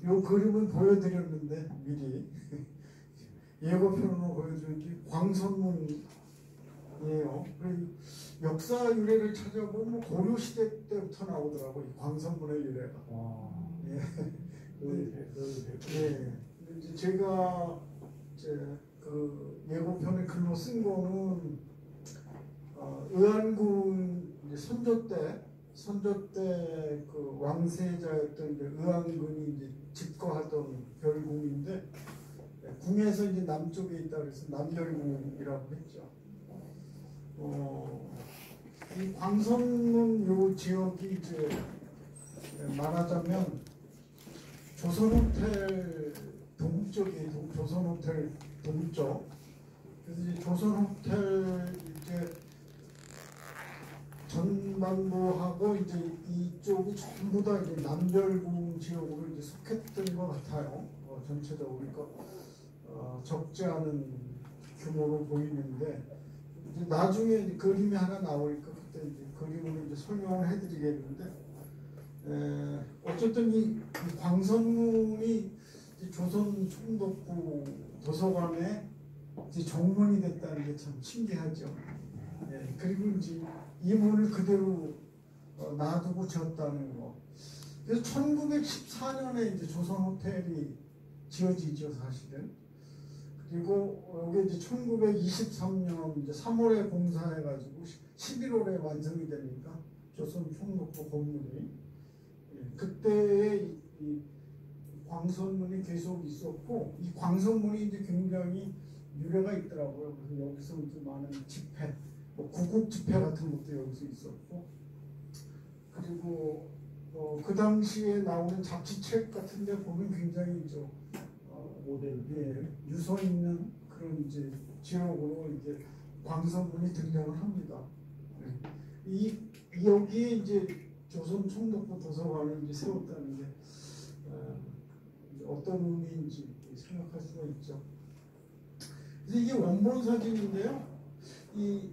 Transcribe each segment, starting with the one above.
요 그림은 보여드렸는데 미리 예고편으로 보여드렸는데 광선문이에요. 역사 유래를 찾아보면 고려 시대 때부터 나오더라고요. 이 광선문의 유래가. 예. 예. 이제 제가 그 예고편에 글로 쓴 거는 의안군 이제 선조 때 그 왕세자였던 이제 의안군이 이제 집거하던 별궁인데, 궁에서 이제 남쪽에 있다 그래서 남별궁이라고 했죠. 이 광선문 요 지역이 이제 말하자면 조선호텔 동쪽이에요. 조선호텔 동쪽. 그래서 이제 조선호텔 이제 전반부하고 이제 이쪽이 전부 다 이제 남별궁 지역으로 이제 속했던 것 같아요. 전체적으로 적지 않은 규모로 보이는데, 이제 나중에 이제 그림이 하나 나오니까 그때 이제 그림으로 이제 설명을 해드리겠는데, 어쨌든 이 광선문이 이제 조선 총독부 도서관에 이제 정문이 됐다는 게 참 신기하죠. 그리고 이제 이 문을 그대로 놔두고 지었다는 거. 그래서 1914년에 이제 조선 호텔이 지어지죠, 사실은. 그리고 여기 이제 1923년 이제 3월에 공사해가지고 11월에 완성이 되니까 조선 총독부 건물이. 그때의 이 광선문이 계속 있었고, 이 광선문이 이제 굉장히 유래가 있더라고요. 그래서 여기서 이제 많은 집회, 구국 집회 같은 것도 여기서 있었고, 그리고 그 당시에 나오는 잡지책 같은 데 보면 굉장히 모델, 유서 있는 그런 이제 지역으로 이제 광선문이 등장을 합니다. 여기에 이제 조선 총독부 도서관을 이제 세웠다는 게 어떤 의미인지 생각할 수가 있죠. 그래서 이게 원본 사진인데요. 이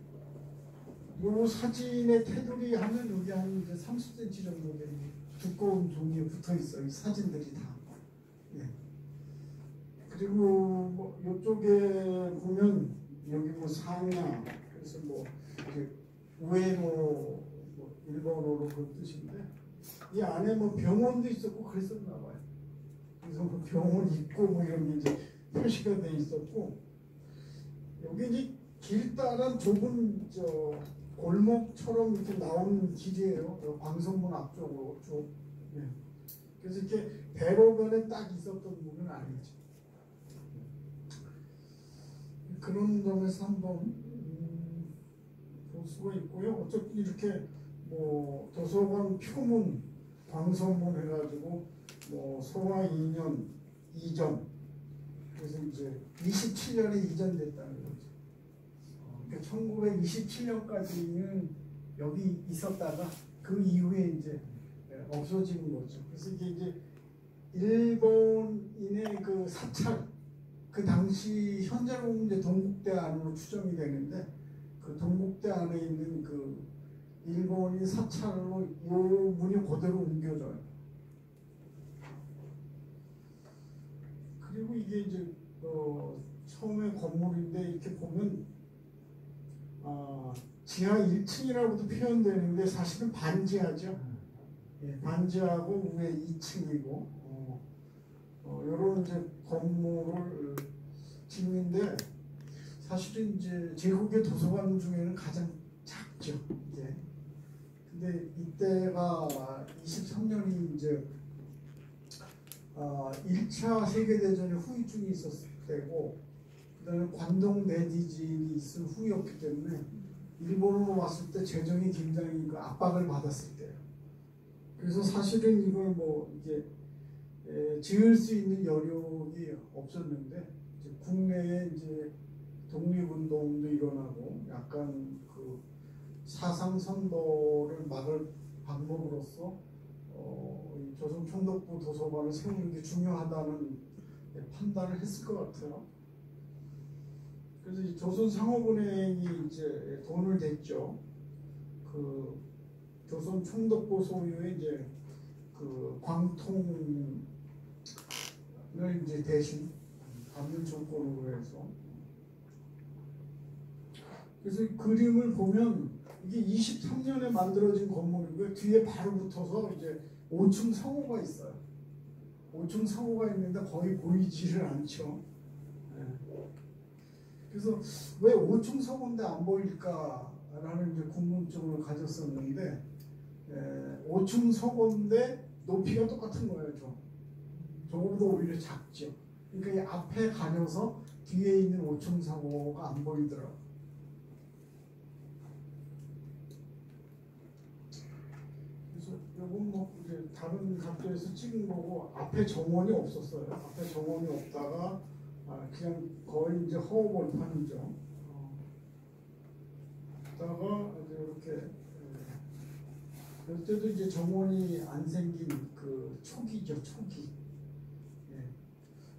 사진의 테두리 하면 여기 한 이제 30cm 정도 되는 두꺼운 종이에 붙어 있어요. 이 사진들이 다. 예. 그리고 이쪽에 보면 여기 상야, 그래서 이렇게 우에노 일본어로 그 뜻인데, 이 안에 병원도 있었고 그랬었나 봐요. 그래서 병원 입구 이런 게 이제 표시가 돼 있었고, 여기 이제 길 따라 좁은 골목처럼 이렇게 나오는 길이에요. 광선문 앞쪽으로 쭉. 예. 그래서 이렇게 대로변에 딱 있었던 문은 아니죠. 그런 점에서 한번 볼 수가 있고요. 어차피 이렇게 도서관 표문, 광선문 해가지고 소화 2년 이전, 그래서 이제 27년에 이전됐다는 거죠. 그러니까 1927년까지는 여기 있었다가 그 이후에 이제 없어지는 거죠. 그래서 이게 일본인의 그 사찰, 그 당시 현재로는 이제 동국대 안으로 추정이 되는데, 그 동국대 안에 있는 그 일본인 사찰로 이 문이 그대로 옮겨져요. 그리고 이게 이제 처음에 건물인데, 이렇게 보면 지하 1층이라고도 표현되는데 사실은 반지하죠. 반지하고 위에 2층이고 이런 이제 건물을 짓는데, 사실은 이제 제국의 도서관 중에는 가장 작죠. 이제. 근데 이때가 23년이 이제 1차 세계대전의 후유증이 있었을 때고, 그다음에 관동 내지진이 있은 후였기 때문에 일본으로 왔을 때 재정이 굉장히 그 압박을 받았을 때예요. 그래서 사실은 이걸 이게 지을 수 있는 여력이 없었는데, 이제 국내에 이제 독립운동도 일어나고 약간 그 사상 선도를 막을 방법으로서 이 조선 총독부 도서관을 세우는 게 중요하다는 판단을 했을 것 같아요. 그래서 이 조선상업은행이 이제 돈을 댔죠. 그 조선 총독부 소유의 이제 그 광통을 이제 대신 받는 정권으로 해서, 그래서 이 그림을 보면 이게 23년에 만들어진 건물이고요. 뒤에 바로 붙어서 이제 5층 상호가 있어요. 5층 상호가 있는데 거의 보이지를 않죠. 네. 그래서 왜 5층 상호인데 안 보일까라는 이제 궁금증을 가졌었는데, 5층 상호인데 높이가 똑같은 거예요. 저거보다 오히려 작죠. 그러니까 이 앞에 가려서 뒤에 있는 5층 상호가 안 보이더라고요. 이건 뭐 이제 다른 각도에서 찍은 거고, 앞에 정원이 없었어요. 앞에 정원이 없다가 그냥 거의 이제 허허벌판이죠. 그러다가 이제 이렇게 이때도 이제 정원이 안 생긴 그 초기죠, 초기. 예.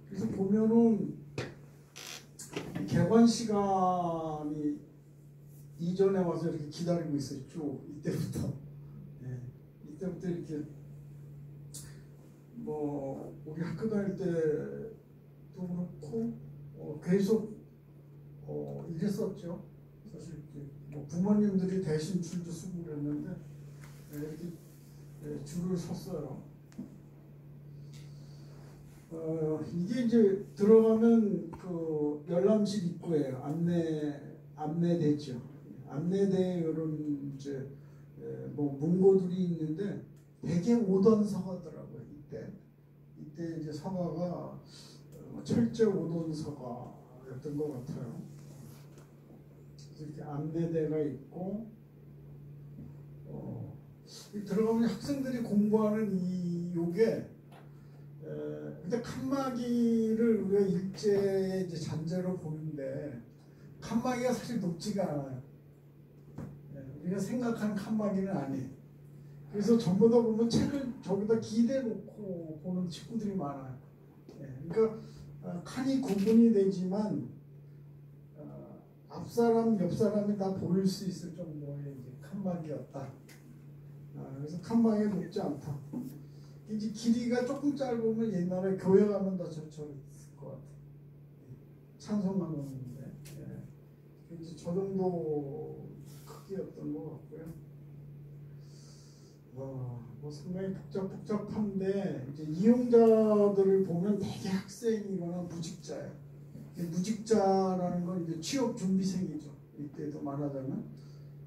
그래서 보면은 개관 시간이 이전에 와서 이렇게 기다리고 있어요. 쭉 이때부터. 이때부터 이렇게 뭐 우리 학교 다닐 때도 그렇고 계속 이랬었죠. 사실 뭐 부모님들이 대신 줄도 서고 그랬는데 이렇게 줄을 섰어요. 이게 이제 들어가면 그 열람실 입구예요. 안내대죠. 안내대 이런 이제 뭐 문고들이 있는데 되게 오던 서가더라고요. 이때 이제 서가가 철제 오던 서가였던 것 같아요. 그래서 이렇게 안내대가 있고 들어가면 학생들이 공부하는 요게 근데 칸막이를 우리가 일제 이제 잔재로 보는데 칸막이가 사실 높지가 않아요. 우리가 생각하는 칸막이는 아니에요. 그래서 전부 다 보면 책을 저기다 기대 놓고 보는 친구들이 많아요. 그러니까 칸이 구분이 되지만 앞사람, 옆사람이 다 보일 수 있을 정도의 이제 칸막이였다. 그래서 칸막이 높지 않다. 이제 길이가 조금 짧으면 옛날에 교회 가면 다 저처럼 있을 것 같아요. 찬송만 오는데. 이제 저 정도 크기였던 것 같고요. 뭐 상당히 복잡한데 이제 이용자들을 보면 대개 학생이거나 무직자예요. 무직자라는 건 이제 취업 준비생이죠. 이때도 말하자면.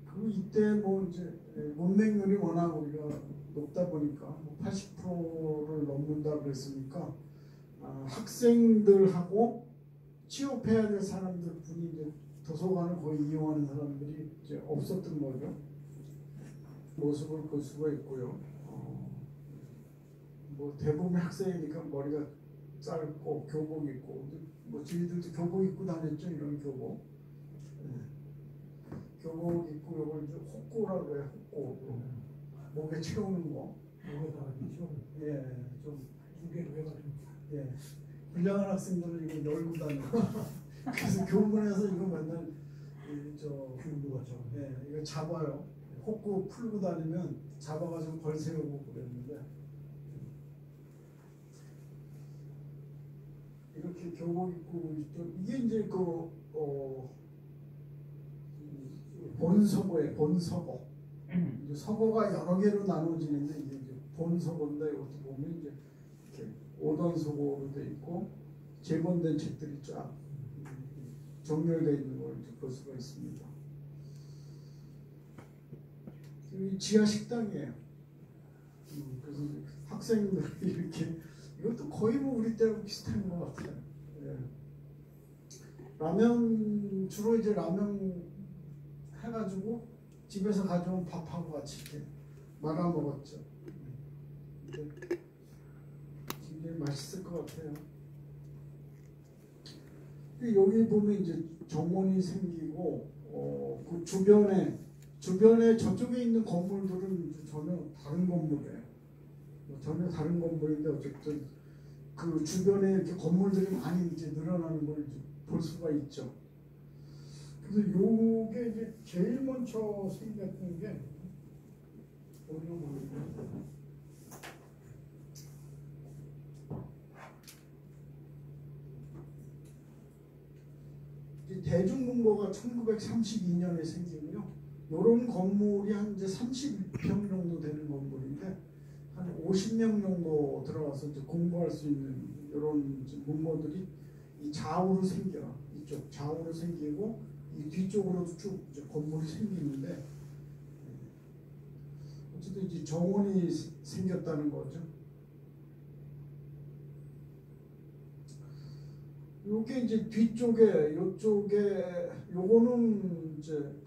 그리고 이때 뭐 이제 문맹률이 워낙 우리가 높다 보니까 80%를 넘는다 그랬으니까 학생들하고 취업해야 될 사람들 분이 이제 도서관을 거의 이용하는 사람들이 이제 없었던 거죠. 모습을 볼 수가 있고요. 뭐 대부분 학생이니까 머리가 짧고 교복 입고, 뭐 저희들도 교복 입고 다녔죠. 이런 교복. 교복 입고 이걸 이제 혹고라고 해요. 혹고. 목에 채우는 거. 목에다가 채우는. 예, 좀 무게를 해가지고. 예, 불량한 학생들은 이거 열고 다니고. 그래서 교문에서 이거 맨날 교무가죠. 예, 이거 잡아요. 혹고 풀고 다니면 잡아가지고 벌 세우고 그랬는데, 이렇게 교복 입고 이게 이제 그 본서고예요. 본서고. 이제 서고가 여러 개로 나눠지는데 이게 이제 본서고인데 이것도 보면 이제 이렇게 오던서고로 돼 있고 재본된 책들이 쫙 정렬되어 있는 걸 이제 볼 수가 있습니다. 이 지하 식당이에요. 그래서 학생들이 이렇게, 이것도 거의 뭐 우리 때랑 비슷한 것 같아요. 예. 라면, 주로 이제 라면 해가지고 집에서 가져온 밥하고 같이 이렇게 말아 먹었죠. 굉장히 맛있을 것 같아요. 여기 보면 이제 정원이 생기고 그 주변에 저쪽에 있는 건물들은 전혀 다른 건물이에요. 전혀 다른 건물인데 어쨌든 그 주변에 이렇게 건물들이 많이 이제 늘어나는 걸 이제 볼 수가 있죠. 그래서 요게 이제 제일 먼저 생겼던 게 뭐냐 모르겠어요. 이제 대중문고가 1932년에 생기고요. 이런 건물이 한 이제 30평 정도 되는 건물인데 한 50명 정도 들어가서 이제 공부할 수 있는 이런 문고들이 이 좌우로 생겨. 이쪽 좌우로 생기고 이 뒤쪽으로도 쭉 이제 건물이 생기는데 어쨌든 이제 정원이 생겼다는 거죠. 요게 이제 뒤쪽에 요쪽에 요거는 이제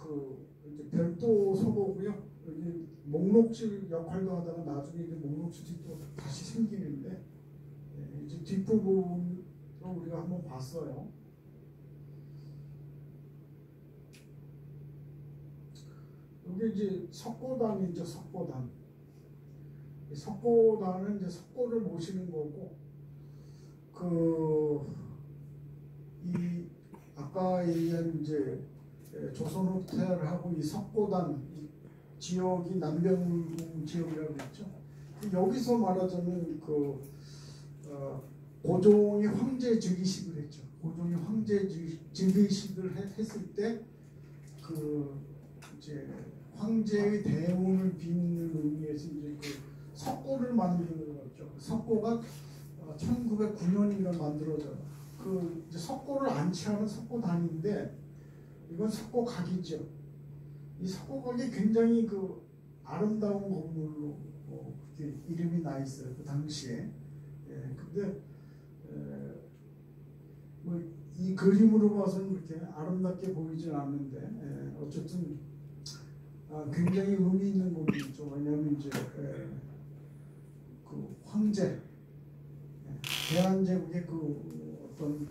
이제 별도 서고고요. 여기 목록실 역할도 하다가 나중에 이제 목록실이 또 다시 생기는데 이제 뒷부분으로 우리가 한번 봤어요. 이게 이제 석고단이죠, 석고단. 석고단은 이제 석고를 모시는 거고, 이 아까 얘기한 이제 조선호텔하고 이 석고단 이 지역이 남병 지역이라고 했죠. 여기서 말하자면 고종이 황제 즉위식을 했죠. 고종이 황제 즉위식을 했을 때 이제 황제의 대운을 빚는 의미에서 이제 석고를 만드는 거죠. 석고가 1909년인가 만들어져요. 이제 석고를 안치하는 석고단인데 이건 석고각이죠. 이 석고각이 굉장히 아름다운 건물로 그렇게 이름이 나 있어요. 그 당시에. 근데 뭐 이 그림으로 봐서는 그렇게 아름답게 보이진 않는데 어쨌든 굉장히 의미 있는 건물이죠. 왜냐하면 이제 황제 대한제국의 어떤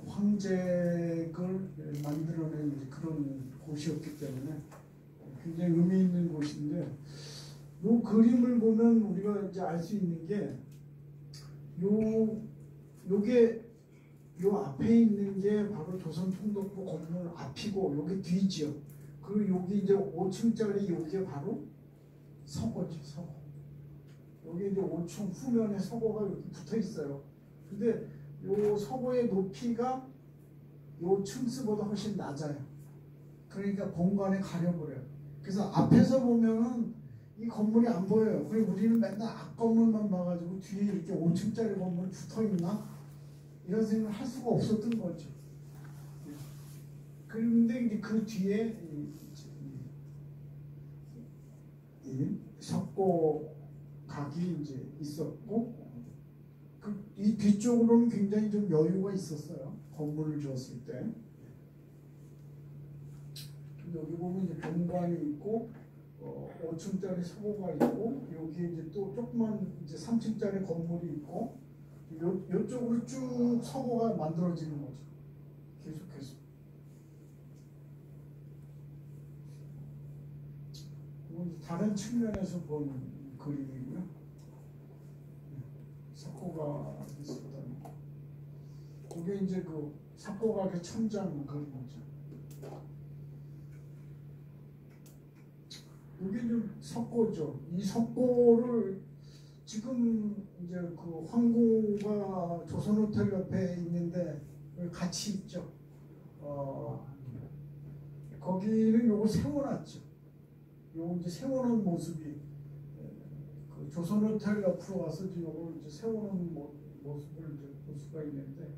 황제를 만들어낸 그런 곳이었기 때문에 굉장히 의미 있는 곳인데 이 그림을 보면 우리가 이제 알 수 있는 게 요게 요 앞에 있는 게 바로 조선통독부 건물 앞이고 요게 뒤지요. 그리고 여기 이제 5층짜리 요게 바로 서고죠, 서고. 여기 이제 5층 후면에 서고가 이렇게 붙어 있어요. 근데 요 서고의 높이가 요 층수보다 훨씬 낮아요. 그러니까 공간에 가려버려요. 그래서 앞에서 보면은 이 건물이 안 보여요. 그리고 우리는 맨날 앞건물만 봐가지고 뒤에 이렇게 5층짜리 건물이 붙어 있나? 이런 생각을 할 수가 없었던 거죠. 그런데 이제 그 뒤에 이 석고각이 이제 있었고 이 뒤쪽으로는 굉장히 좀 여유가 있었어요. 건물을 지었을 때. 여기 보면 이제 본관이 있고 5층짜리 석고가 있고 여기 이제 또 조그만 이제 3층짜리 건물이 있고 이쪽으로 쭉 석고가 만들어지는 거죠. 계속해서. 다른 측면에서 본 그림이고요. 석고가 있었다는 거. 그게 이제 석고각의 천장 그림이죠. 이게 좀 석고죠. 이 석고를 지금 이제 황궁과 조선호텔 옆에 있는데 같이 있죠. 거기는 요거 세워놨죠. 요 이제 세워놓은 모습이 조선호텔 옆으로 와서 요걸 이제 세워놓은 모습을 이제 볼 수가 있는데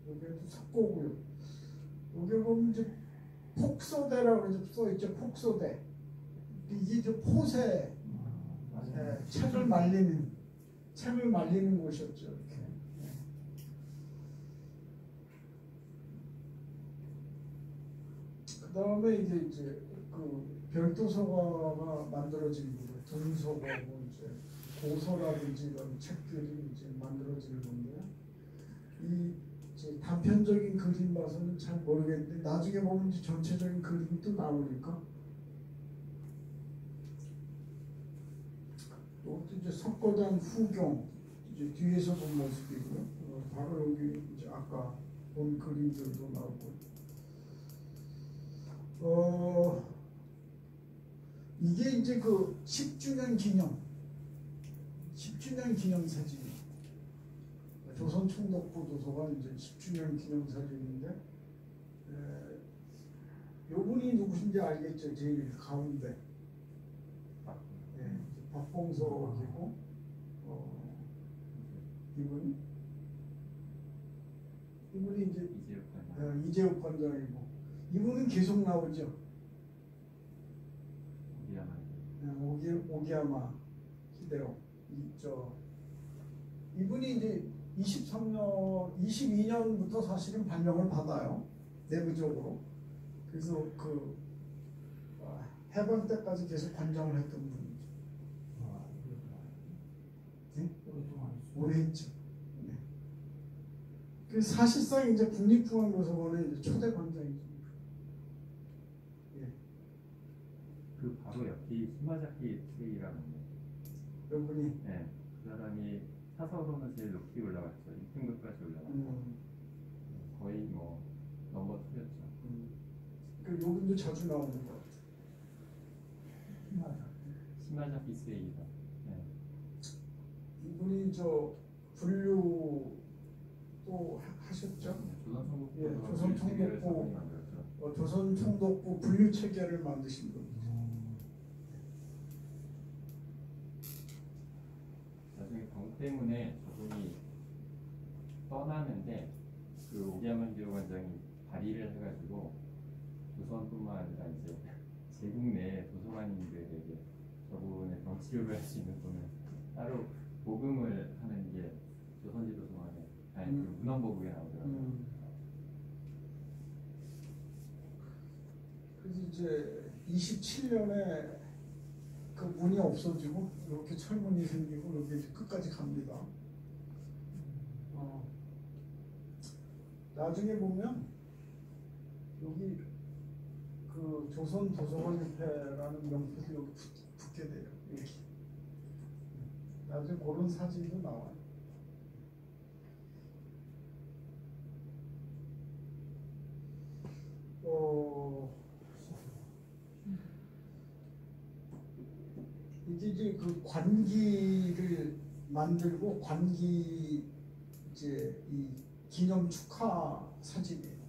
여기도 석고고요. 여기 보면 이제 폭소대라고 써있죠. 폭소대. 이게 이제 포세 책을 말리는 곳이었죠. 이렇게. 그 다음에 이제 별도서가가 만들어진 거고요. 등서가고 이제 고서라든지 이런 책들이 이제 만들어지는 건데요. 이 이제 단편적인 그림 봐서는 잘 모르겠는데 나중에 보면 이제 전체적인 그림이 또 나오니까 또 이제 석고단 후경 이제 뒤에서 본 모습이고요. 바로 여기 이제 아까 본 그림들도 나오고. 이게 이제 10주년 기념 사진이에요. 조선 총독부 도서관 이제 10주년 기념사진인데 요분이 누구신지 알겠죠? 제일 가운데 박봉석이고 이분이 이제 이재욱 관장이고 이분은 계속 나오죠. 오기야마 히데오 이분이 이제 22년부터 사실은 발령을 받아요. 내부적으로. 그래서 그 해방 때까지 계속 관장을 했던 분이죠. 네? 오래 했죠. 네. 그 사실상 이제 국립중앙도서관의 이제 초대 관장이죠. 예. 그 바로 옆이 시마자키 스테이라는 여분이. 네, 그 사람이 사서로는 제일 높이 올라갔죠. 2등급까지 올라갔고 거의 뭐 넘버 2였죠. 그 요분도 자주 나오는 것 같아요. 시마자키 스테이다. 네. 이분이 저 분류 또 하셨죠? 조선 총독부 분류 체계를 만드신 분. 나중에 병 때문에 저분이 떠나는데 그 오기야마 히데오 관장이 발의를 해가지고 조선뿐만 아니라 이제 제국 내 도서관인들에게 저분의 병치료를 할 수 있는 돈을 따로 보금을 하는 게 조선지 도서관에 아니 그 문헌보국에 나오더라고요. 그래서 이제 27년에 그 문이 없어지고 이렇게 철문이 생기고 이렇게 끝까지 갑니다. 나중에 보면 여기 그 조선 도서관협회라는 명패도 여기 붙게 돼요. 이렇게. 나중에 그런 사진도 나와요. 이제 그 관기를 만들고 관기 이제 이 기념 축하 사진이에요.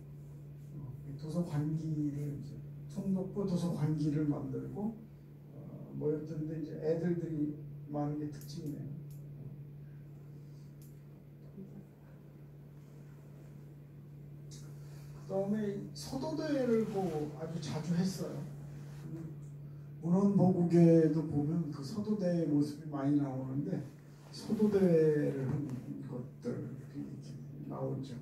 도서 관기를 이제 총독부 도서 관기를 만들고 뭐였던데 이제 애들들이 많은 게 특징이네요. 그다음에 서도대회를 뭐 아주 자주 했어요. 문헌보국에도 보면 그 서도대회 모습이 많이 나오는데 서도대회를 한 것들 이렇게 나오죠.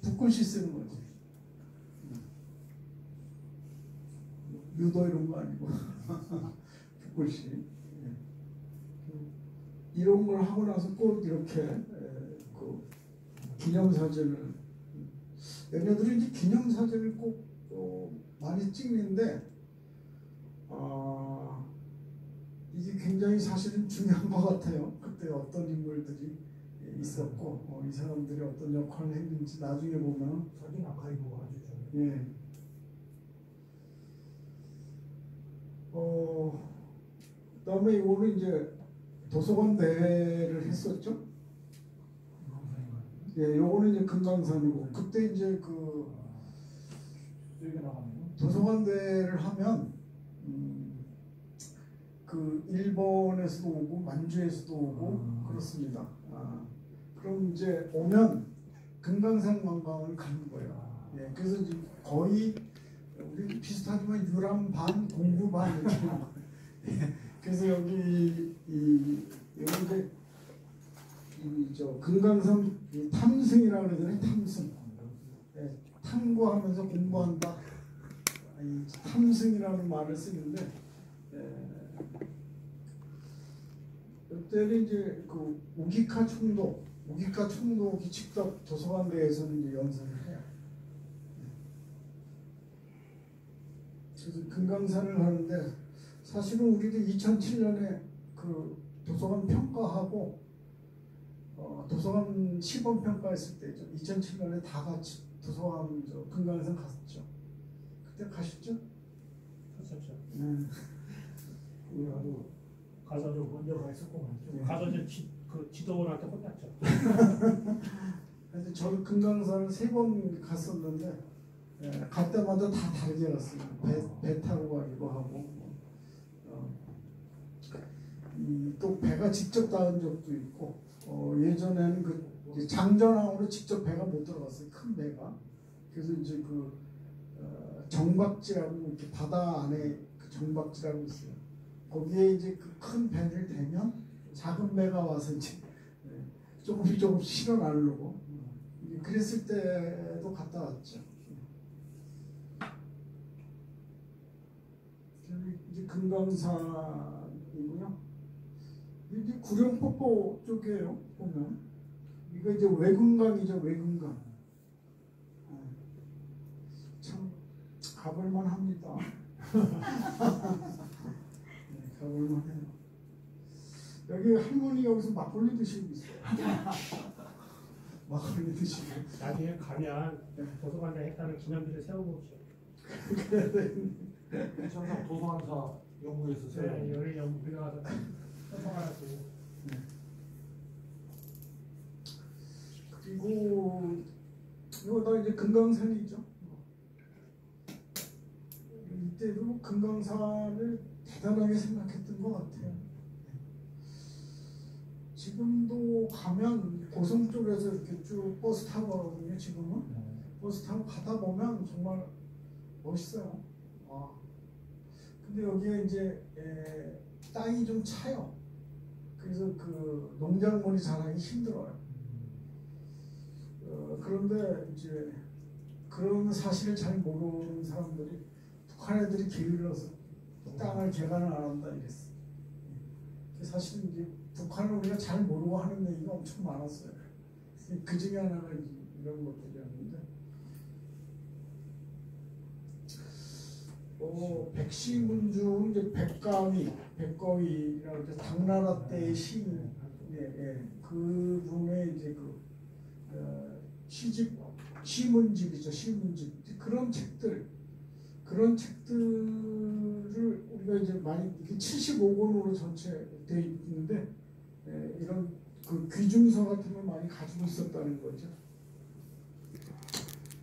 붓글씨 쓰는 거지. 유도 이런 거 아니고 붓글씨. 이런 걸 하고 나서 꼭 이렇게 그 기념사진을 얘네들이 이제 기념사진을 꼭 많이 찍는데 이게 굉장히 사실은 중요한 것 같아요. 그때 어떤 인물들이 있었고 이 사람들이 어떤 역할을 했는지 나중에 보면 사진 아카이브가 아주 중요해요. 예. 그다음에 이거는 이제 도서관 대회를 했었죠. 예, 요거는 이제 금강산이고 그때 이제 그 도서관 대회를 하면 그 일본에서도 오고 만주에서도 오고 그렇습니다. 그럼 이제 오면 금강산 관광을 가는 거예요. 예, 그래서 이제 거의 우리 비슷하지만 유람 반 공부 반 이렇게 예, 그래서 여기 이제 저 금강산 탐승이라고 그러잖아요. 탐승. 예, 탐구하면서 공부한다. 이 탐승이라는 말을 쓰는데 이때는 이제 그 우기카 총독이 직접 도서관 내에서는 이제 연설을 해요. 그래서 금강산을 하는데 사실은 우리도 2007년에 그 도서관 평가하고 도서관 시범 평가했을 때죠. 2007년에 다 같이 도서관 금강산 갔었죠. 그때 가셨죠? 갔었죠. 네. 우리하고 가서 좀 먼저 가 있었구만. 네. 가서 이제 그 지도원한테 혼났죠. 그래서 저는 금강산을 3번 갔었는데 갈 때마다 다 다르게 갔어요. 배 타고 가기도 하고 또 배가 직접 닿은 적도 있고 예전에는 그 장전항으로 직접 배가 못 들어갔어요. 큰 배가. 그래서 이제 그 정박지라고 이렇게 바다 안에 그 정박지라고 있어요. 거기에 이제 그 큰 배를 대면 작은 배가 와서 이제 조금 실어 나르고 그랬을 때도 갔다 왔죠. 이제 금강산이고요. 이제 구룡폭포 쪽이에요. 보면 이거 이제 외금강이죠. 외금강. 참 가볼만 합니다. 가볼만 해요. 여기 할머니 여기서 막걸리 드시고 있어요. 막걸리 드시고. 나중에 가면 도서관에 했다는 기념비를 세워놓으죠. 천상 도서관사 연구에서 네, 여기 우리가 가서 써봐가지고. 그리고 이거 다 이제 금강산이죠. 이때도 금강산을 대단하게 생각했던 것 같아요. 지금도 가면 고성 쪽에서 이렇게 쭉 버스 타고 가거든요. 지금은 버스 타고 가다 보면 정말 멋있어요. 근데 여기에 이제 땅이 좀 차요. 그래서 그 농작물이 자라기 힘들어요. 그런데 이제 그런 사실을 잘 모르는 사람들이 북한 애들이 게을러서 땅을 개간을 안 한다 이랬어. 사실 이제 북한을 우리가 잘 모르고 하는 얘기가 엄청 많았어요. 그 중에 하나가 이런 것들이었는데, 백시문중 이제 백거위라고 이제 당나라 때의 시인, 그 분의 이제 그 시집 시문집이죠. 시문집 그런 책들을 우리가 이제 많이 75권으로 전체 돼 있는데 이런 그 귀중서 같은 걸 많이 가지고 있었다는 거죠.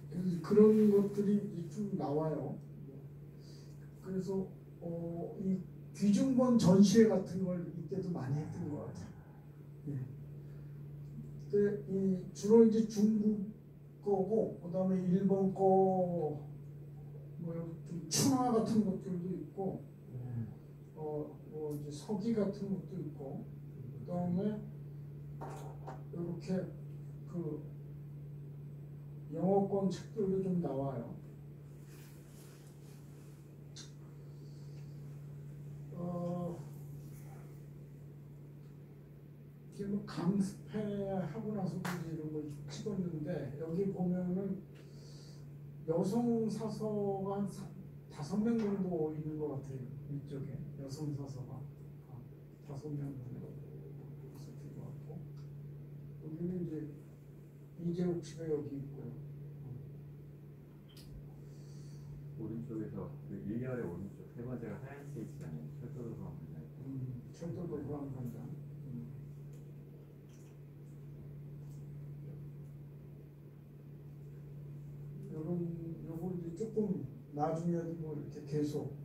그래서 그런 것들이 쭉 나와요. 그래서 이 귀중본 전시회 같은 걸 이때도 많이 했던 것 같아요. 근데 주로 이제 중국 거고 그다음에 일본 거 좀 춘화 같은 것들도 있고 이제 서기 같은 것도 있고 그다음에 이렇게 그 영어권 책들도 좀 나와요. 이게 뭐 강습회하고 나서 이런 걸 찍었는데 여기 보면은 여성 사서가 한 5명 정도 있는 것 같아요. 이쪽에 여성 사서가 5명 정도 있었던 것 같고 여기는 이제 이재욱 씨가 여기 있고요. 오른쪽에서 그 일렬의 오른쪽 3번째가 하얀색 있잖아요. 철도도 그런 철도도 그런 관장. 요거 이제 조금 나중에 뭐 이렇게 계속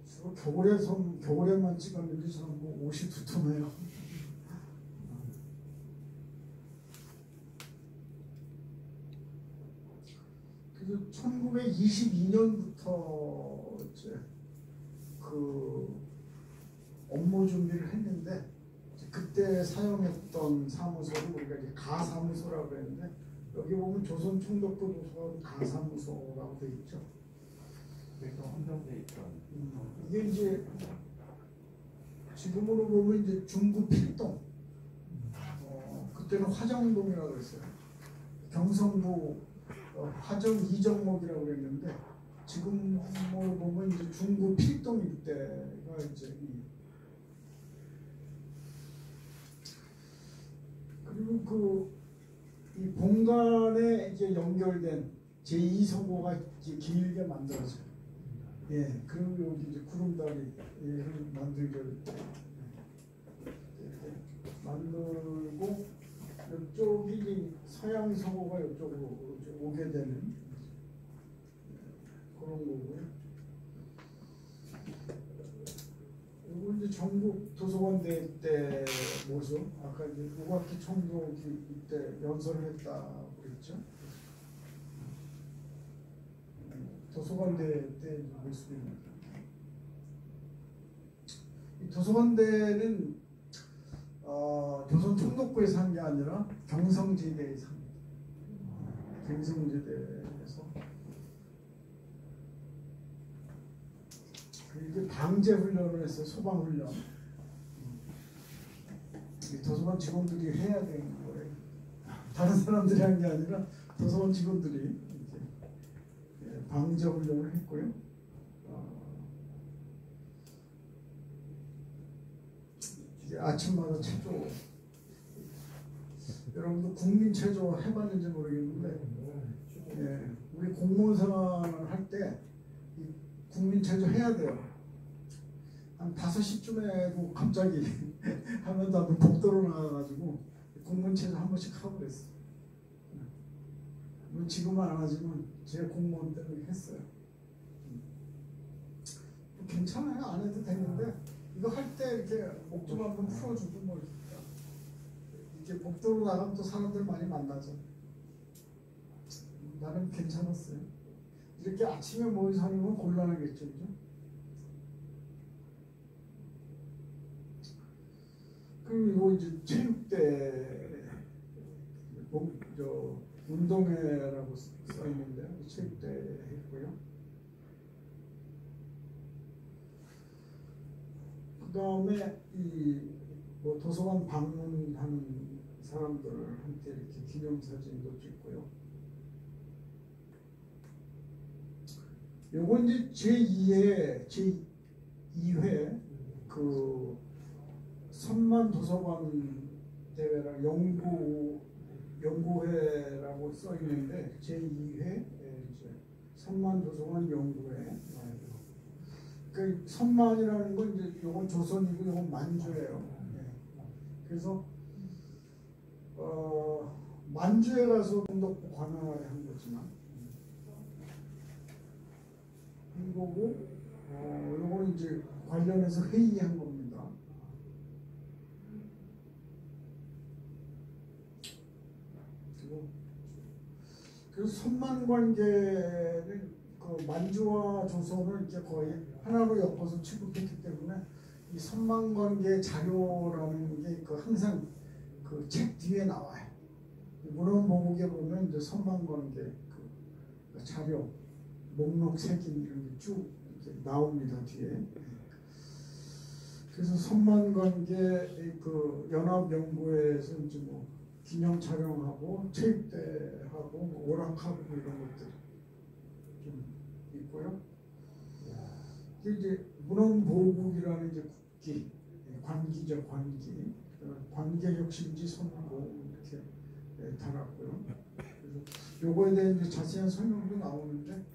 주로 겨울에만 찍었는데 저는 뭐 옷이 두툼해요. 그래서 1922년부터 이제 그 업무 준비를 했는데 그때 사용했던 사무소를 우리가 이제 가사무소라고 했는데 여기 보면 조선총독부 도서관 가사무소라고 되어 있죠. 그래서 헌정돼 있던 이게 이제 지금으로 보면 이제 중구 필동, 그때는 화정동이라고 했어요. 경성도 화정 이정목이라고 그랬는데 지금으로 보면 이제 중구 필동 일대가 이제 그리고 이 본관에 이제 연결된 제2서고가 이제 길게 만들어져요. 예, 그리고 여기 이제 구름다리를 만들게 이렇게 만들고 이쪽이 이제 서양 서구가 이쪽으로 이제 오게 되는 그런 거고요. 이거 이제 전국 도서관 대회 때 모습, 아까 이제 우각기 총독이 이때 연설을 했다고 그랬죠. 도서관 대회 때 모습입니다. 이 도서관 대회는 조선 총독부에서 한 게 아니라 경성지대에서 합니다. 경성지대에서 이게 방제 훈련을 했어요. 소방 훈련. 이 도서관 직원들이 해야 되는 거예요. 다른 사람들이 한 게 아니라 도서관 직원들이 이제 방제 훈련을 했고요. 이제 아침마다 체조. 여러분도 국민 체조 해봤는지 모르겠는데, 예, 우리 공무원 생활을 할 때 국민 체조 해야 돼요. 한 5시쯤에도 갑자기 하면 나도 복도로 나가가지고 공무원 체조 한 번씩 하고 그랬어. 지금은 안 하지만 제 공무원 때는 했어요. 괜찮아요. 안 해도 되는데 이거 할 때 이렇게 목 좀 한번 풀어주고 뭐 이렇게 복도로 나가면 또 사람들 많이 만나죠. 나는 괜찮았어요. 이렇게 아침에 모여서 하는 건 곤란하겠죠, 그죠? 그리고 이제 체육대, 운동회라고 써 있는데 체육대 했고요. 그 다음에 뭐 도서관 방문하는 사람들한테 이렇게 기념사진도 찍고요. 요건 이제 제2회 그 선만 도서관 대회랑 연구회라고 써 있는데 제2회 이제 선만 도서관 연구회. 그 선만이라는 건 이제 요건 조선이고 요건 만주예요. 그래서 만주에 가서 동독부 관할을 한 거지만 한 거고 요건 이제 관련해서 회의한 겁니다. 그래서 선만 관계는 그 만주와 조선을 이제 거의 하나로 엮어서 취급했기 때문에 이 선만 관계 자료라는 게 그 항상 그 책 뒤에 나와요. 문헌보국에 보면 이제 선만 관계 그 자료 목록 색인 이런 게 쭉 이렇게 나옵니다 뒤에. 그래서 선만 관계 그 연합 연구회에서 이제 뭐 기념 촬영하고 체육대하고 뭐 오락하고 이런 것들 좀 있고요. 이제 문헌보국이라는 이제 국기, 관기죠 관기, 관계혁신지 선고 이렇게 달았고요. 그래서 요거에 대한 이제 자세한 설명도 나오는데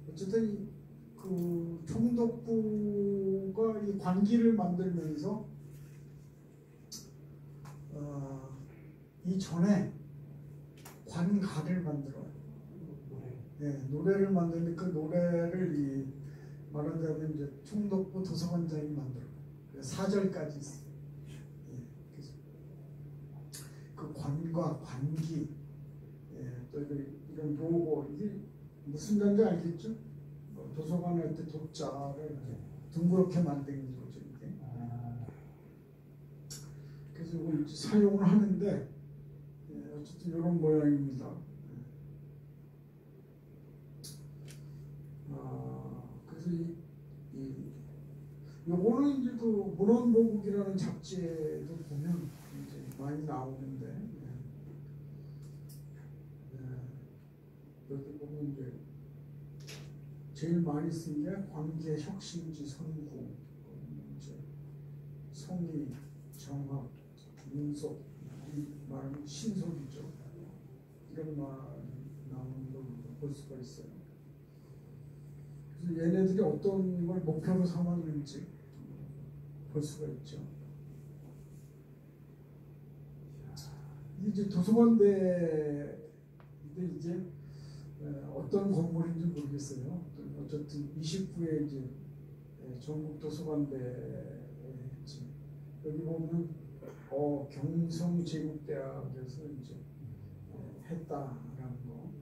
어쨌든 그 총독부가 이 관기를 만들면서 이 전에 관가를 만들어요. 네, 노래를 만드는데 그 노래를 말하자면 이제 총독부 도서관장이 만들어요. 4절까지 있어요. 예, 그래서 그 관과 관기, 또 이런 요거 이게 무슨 단지 알겠죠? 도서관 할 때 도자를 둥그렇게 만든 거죠 이게. 그래서 이걸 사용을 하는데 어쨌든 이런 모양입니다. 그래서 요거는 이제 그 문헌보국이라는 잡지에도 보면 이제 많이 나오는데 여기 보면 이제 제일 많이 쓴 게 관계혁신지 선구, 이제 성의, 정학, 민속, 말하면 신속이죠. 이런 말 나오는 걸 볼 수가 있어요. 그래서 얘네들이 어떤 걸 목표로 삼았는지 볼 수가 있죠. 이제 도서관대 이제 어떤 건물인지 모르겠어요. 어쨌든 29에 이제 전국 도서관대 여기 보면 경성제국대학에서 이제 했다라는 거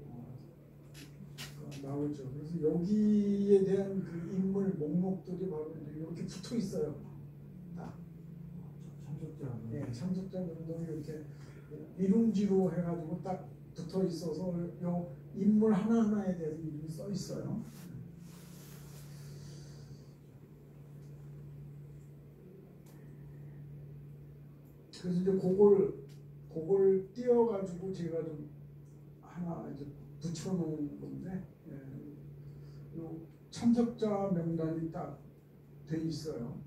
나오죠. 그래서 여기에 대한 그 인물 목록들이 바로 이렇게 붙어 있어요. 참석자. 네, 참석자 명단이 이렇게 일용지로 해가지고 딱 붙어 있어서 요 인물 하나하나에 대해서 이름이 써 있어요. 그래서 이제 그걸 띄어가지고 제가 좀 하나 이제 붙여놓은 건데, 요 참석자 명단이 딱 돼 있어요.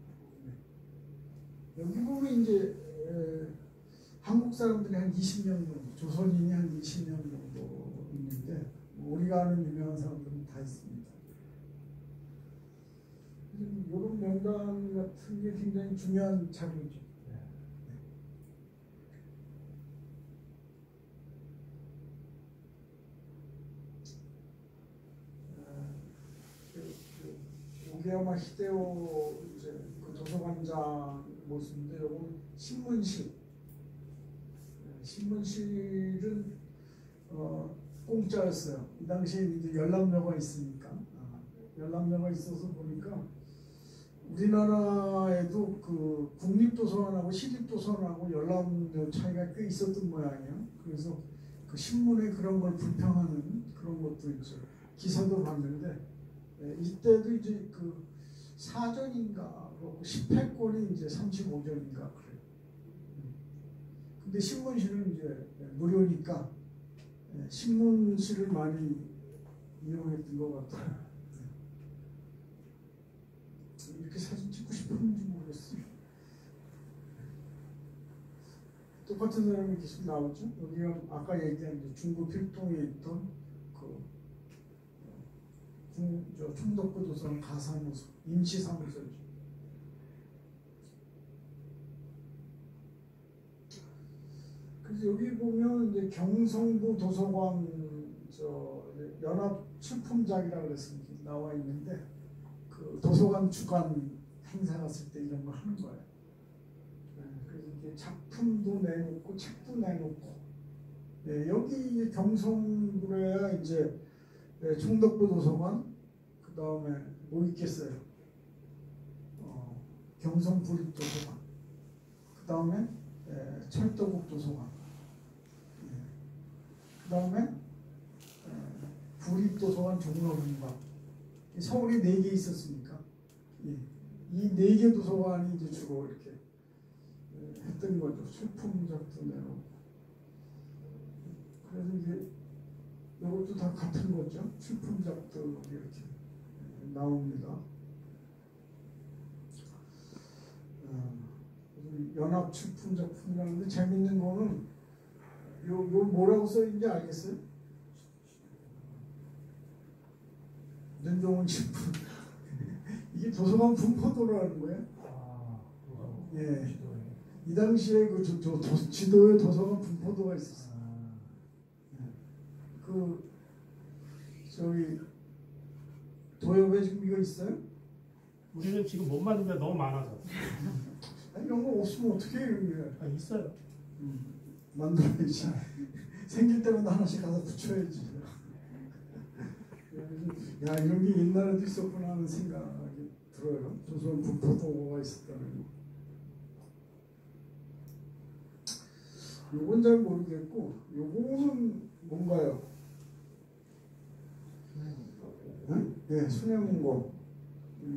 여기 보면 이제 한국 사람들이 한 20명 정도, 조선인이 한 20명 정도 있는데 우리가 아는 유명한 사람들은 다 있습니다. 이런 명단 같은 게 굉장히 중요한 자료죠. 이게 아마 히데오 이제 그 도서관장 모습인데 이건 신문실. 신문실은 공짜였어요. 이 당시에 이제 열람료가 있으니까 열람료가 있어서 보니까 우리나라에도 그 국립도서관하고 시립도서관하고 열람료 차이가 꽤 있었던 모양이에요. 그래서 그 신문에 그런 걸 불평하는 그런 것도 있죠. 기사도 봤는데 이때도 이제 그 사전인가 10회권이 이제 35전인가 그래요. 근데 신문실은 이제 무료니까 신문실을 많이 이용했던 것 같아요. 이렇게 사진 찍고 싶었는지 모르겠어요. 똑같은 사람이 계속 나오죠. 여기가 아까 얘기한 중구 필동에 있던 총독부 도서관 가사무소, 임시사무소죠. 그래서 여기 보면 이제 경성부 도서관 연합 출품작이라고 그래서 나와 있는데 그 도서관 주관 행사 갔을 때 이런 거 하는 거예요. 그래서 이제 작품도 내놓고 책도 내놓고 여기 경성부에야 이제 총독부 도서관, 그 다음에 뭐 있겠어요? 경성부립도서관, 그 다음에 철도국 도서관, 그 다음에 부립도서관 종로분관. 서울에 4개 있었으니까 이 4개 도서관이 이제 주로 이렇게 했던 거죠. 출품작도 내놓고. 그래서 이제 이것도 다 같은 거죠. 출품작도 이렇게 나옵니다. 연합 출품작품이라는데 재밌는 거는 요 뭐라고 써있는지 알겠어요? 눈좋은 출품. 이게 도서관 분포도라는 거예요. 예. 이 당시에 그 지도에 도서관 분포도가 있었어요. 그 저기 도협에 지금 이거 있어요? 우리는 지금 못 만든 데 너무 많아서. 아니 이런 거 없으면 어떻게 해요? 이게? 있어요. 만들어야지. 생길 때마다 하나씩 가서 붙여야지. 야 이런 게 옛날에도 있었구나 하는 생각이 들어요. 조선 분포도가 있었다는 거. 요건 잘 모르겠고 요거는 뭔가요? 네, 순회문고.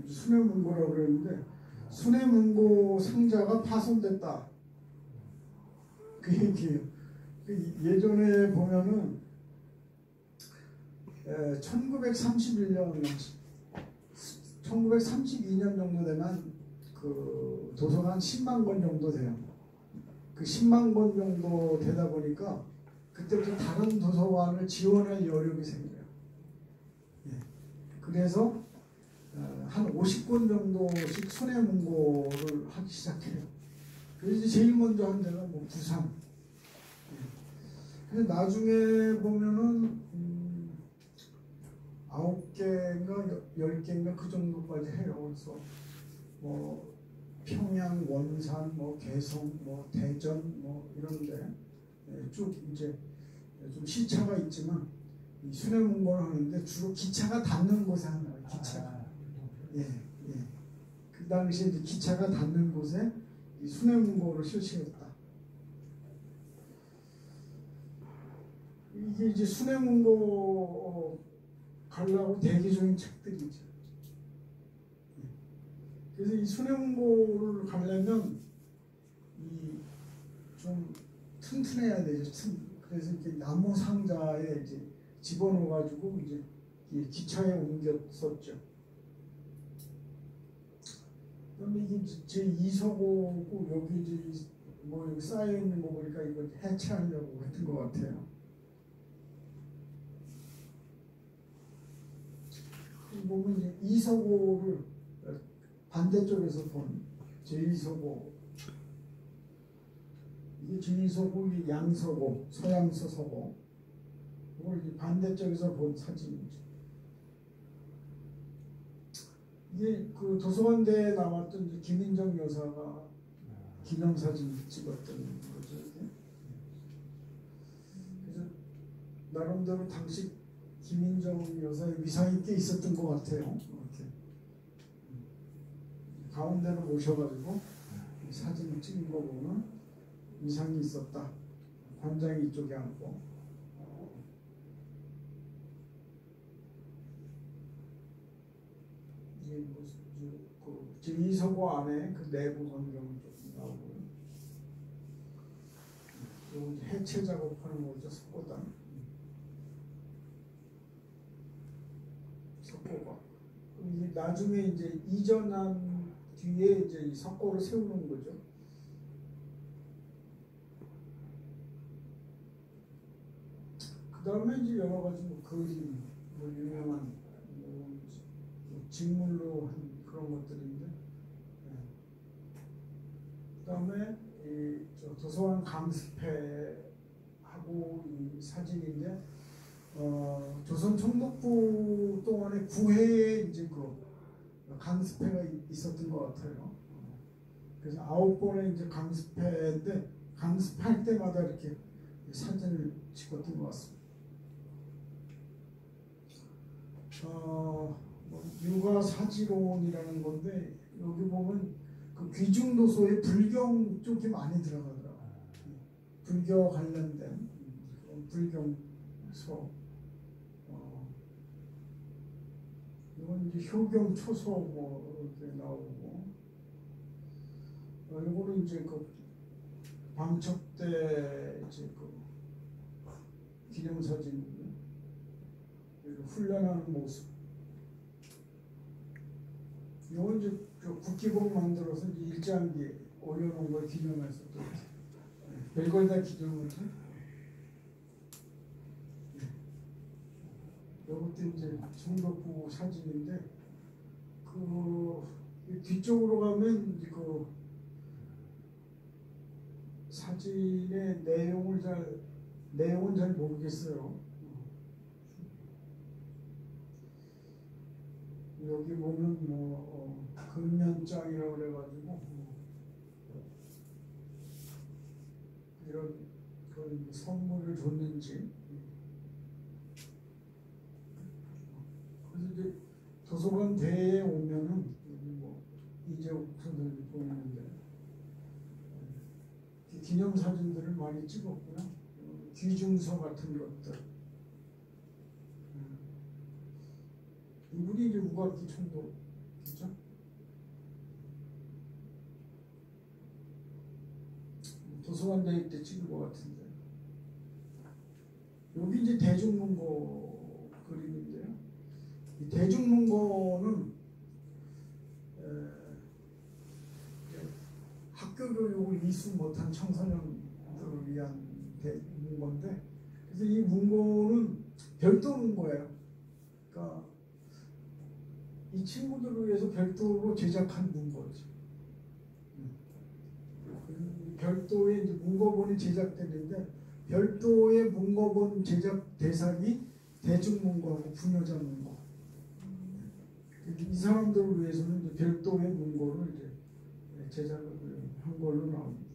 순회문고라고 그랬는데 순회문고 상자가 파손됐다. 그 얘기예요. 예전에 보면은 1931년, 1932년 정도 되면 그 도서관 10만 권 정도 돼요. 그 10만 권 정도 되다 보니까 그때부터 다른 도서관을 지원할 여력이 생겨요. 예. 그래서 한 50권 정도씩 순회문고를 하기 시작해요. 그래서 제일 먼저 한 데가 뭐 부산. 근데 나중에 보면은 9개인가 10개인가 그 정도까지 해요. 그래서 뭐 평양, 원산, 뭐 개성, 뭐 대전, 뭐 이런데 쭉 이제 좀 시차가 있지만 이 순회문고를 하는데 주로 기차가 닿는 곳에 하는 거예요. 기차가. 예. 그 당시에 이제 기차가 닿는 곳에 이 순회문고를 실시했다. 이게 이제 순회문고 가려고 대기 중인 책들이죠. 그래서 이 순회문고를 가려면 이 좀 튼튼해야 되죠. 그래서 이렇게 나무 상자에 이제 집어넣어가지고 이제 이 기차에 옮겼었죠. 그다음에 이게 제 2서고고 여기 이제 뭐 여기 쌓여 있는 거 보니까 이거 해체하려고 했던 것 같아요. 보면 이제 2서고를 반대쪽에서 본 제2서고, 이게 제2서고, 이게 양서고, 서양서 서고, 이걸 이제 반대쪽에서 본 사진이죠. 이게 그 도서관대에 나왔던 이제 김인정 여사가 기념사진 찍었던 거죠. 그래서 나름대로 당시 김인정 여사의 위상이 꽤 있었던 것 같아요. 이렇게 가운데로 모셔가지고 사진을 찍은 거 보면 위상이 있었다. 관장이 이쪽에 앉고, 이게 그 제2서고 안에 그 내부 광경을 좀 나오고요. 요 해체 작업하는 거죠. 석고당. 석고가. 이게 나중에 이제 이전한 뒤에 이제 이 석고를 세우는 거죠. 그 다음에 이제 여러 가지 뭐 그림, 뭐 유명한 뭐 직물로 한 그런 것들인데, 그 다음에 저 도서관 감습회하고 이 사진인데, 조선 총독부 동안에 9회에 이제 그 강습회가 있었던 것 같아요. 그래서 9번의 이제 강습회인데, 강습할 때마다 이렇게 사진을 찍었던 것 같습니다. 육아사지론이라는 건데, 여기 보면 그 귀중도서에 불경 쪽이 많이 들어가더라고요. 불교 관련된 그런 불경서. 이건 이제 효경 초소 뭐 이렇게 나오고, 이거는 이제 그 방첩 때 이제 그 기념사진인데, 훈련하는 모습. 이건 이제 그 국기복 만들어서 이제 일장기에 올려놓은 걸 기념해서 또 별걸 다 기념을 해. 이것도 이제 총독부 사진인데, 그 뒤쪽으로 가면 이제 그 사진의 내용은 잘 모르겠어요. 여기 보면 뭐 근면장이라고 그래가지고 이런 그런 선물을 줬는지. 그래서 이제 도서관 대에 오면은 여기 뭐 이재욱 선생님 보이는데 기념 사진들을 많이 찍었고요. 귀중서 같은 것들. 이분이 이제 우각기 총독이죠. 도서관 대회 때 찍은 것 같은데. 여기 이제 대중문고 그림인데요. 이 대중문고는 학교 교육을 이수 못한 청소년들을 위한 문고인데, 그래서 이 문고는 별도 문고예요. 그러니까 이 친구들을 위해서 별도로 제작한 문고죠. 별도의 이제 문고본이 제작되는데 별도의 문고본 제작 대상이 대중문고하고 부녀자 문고. 이 사람들을 위해서는 이제 별도의 문고를 이제 제작을 한 걸로 나옵니다.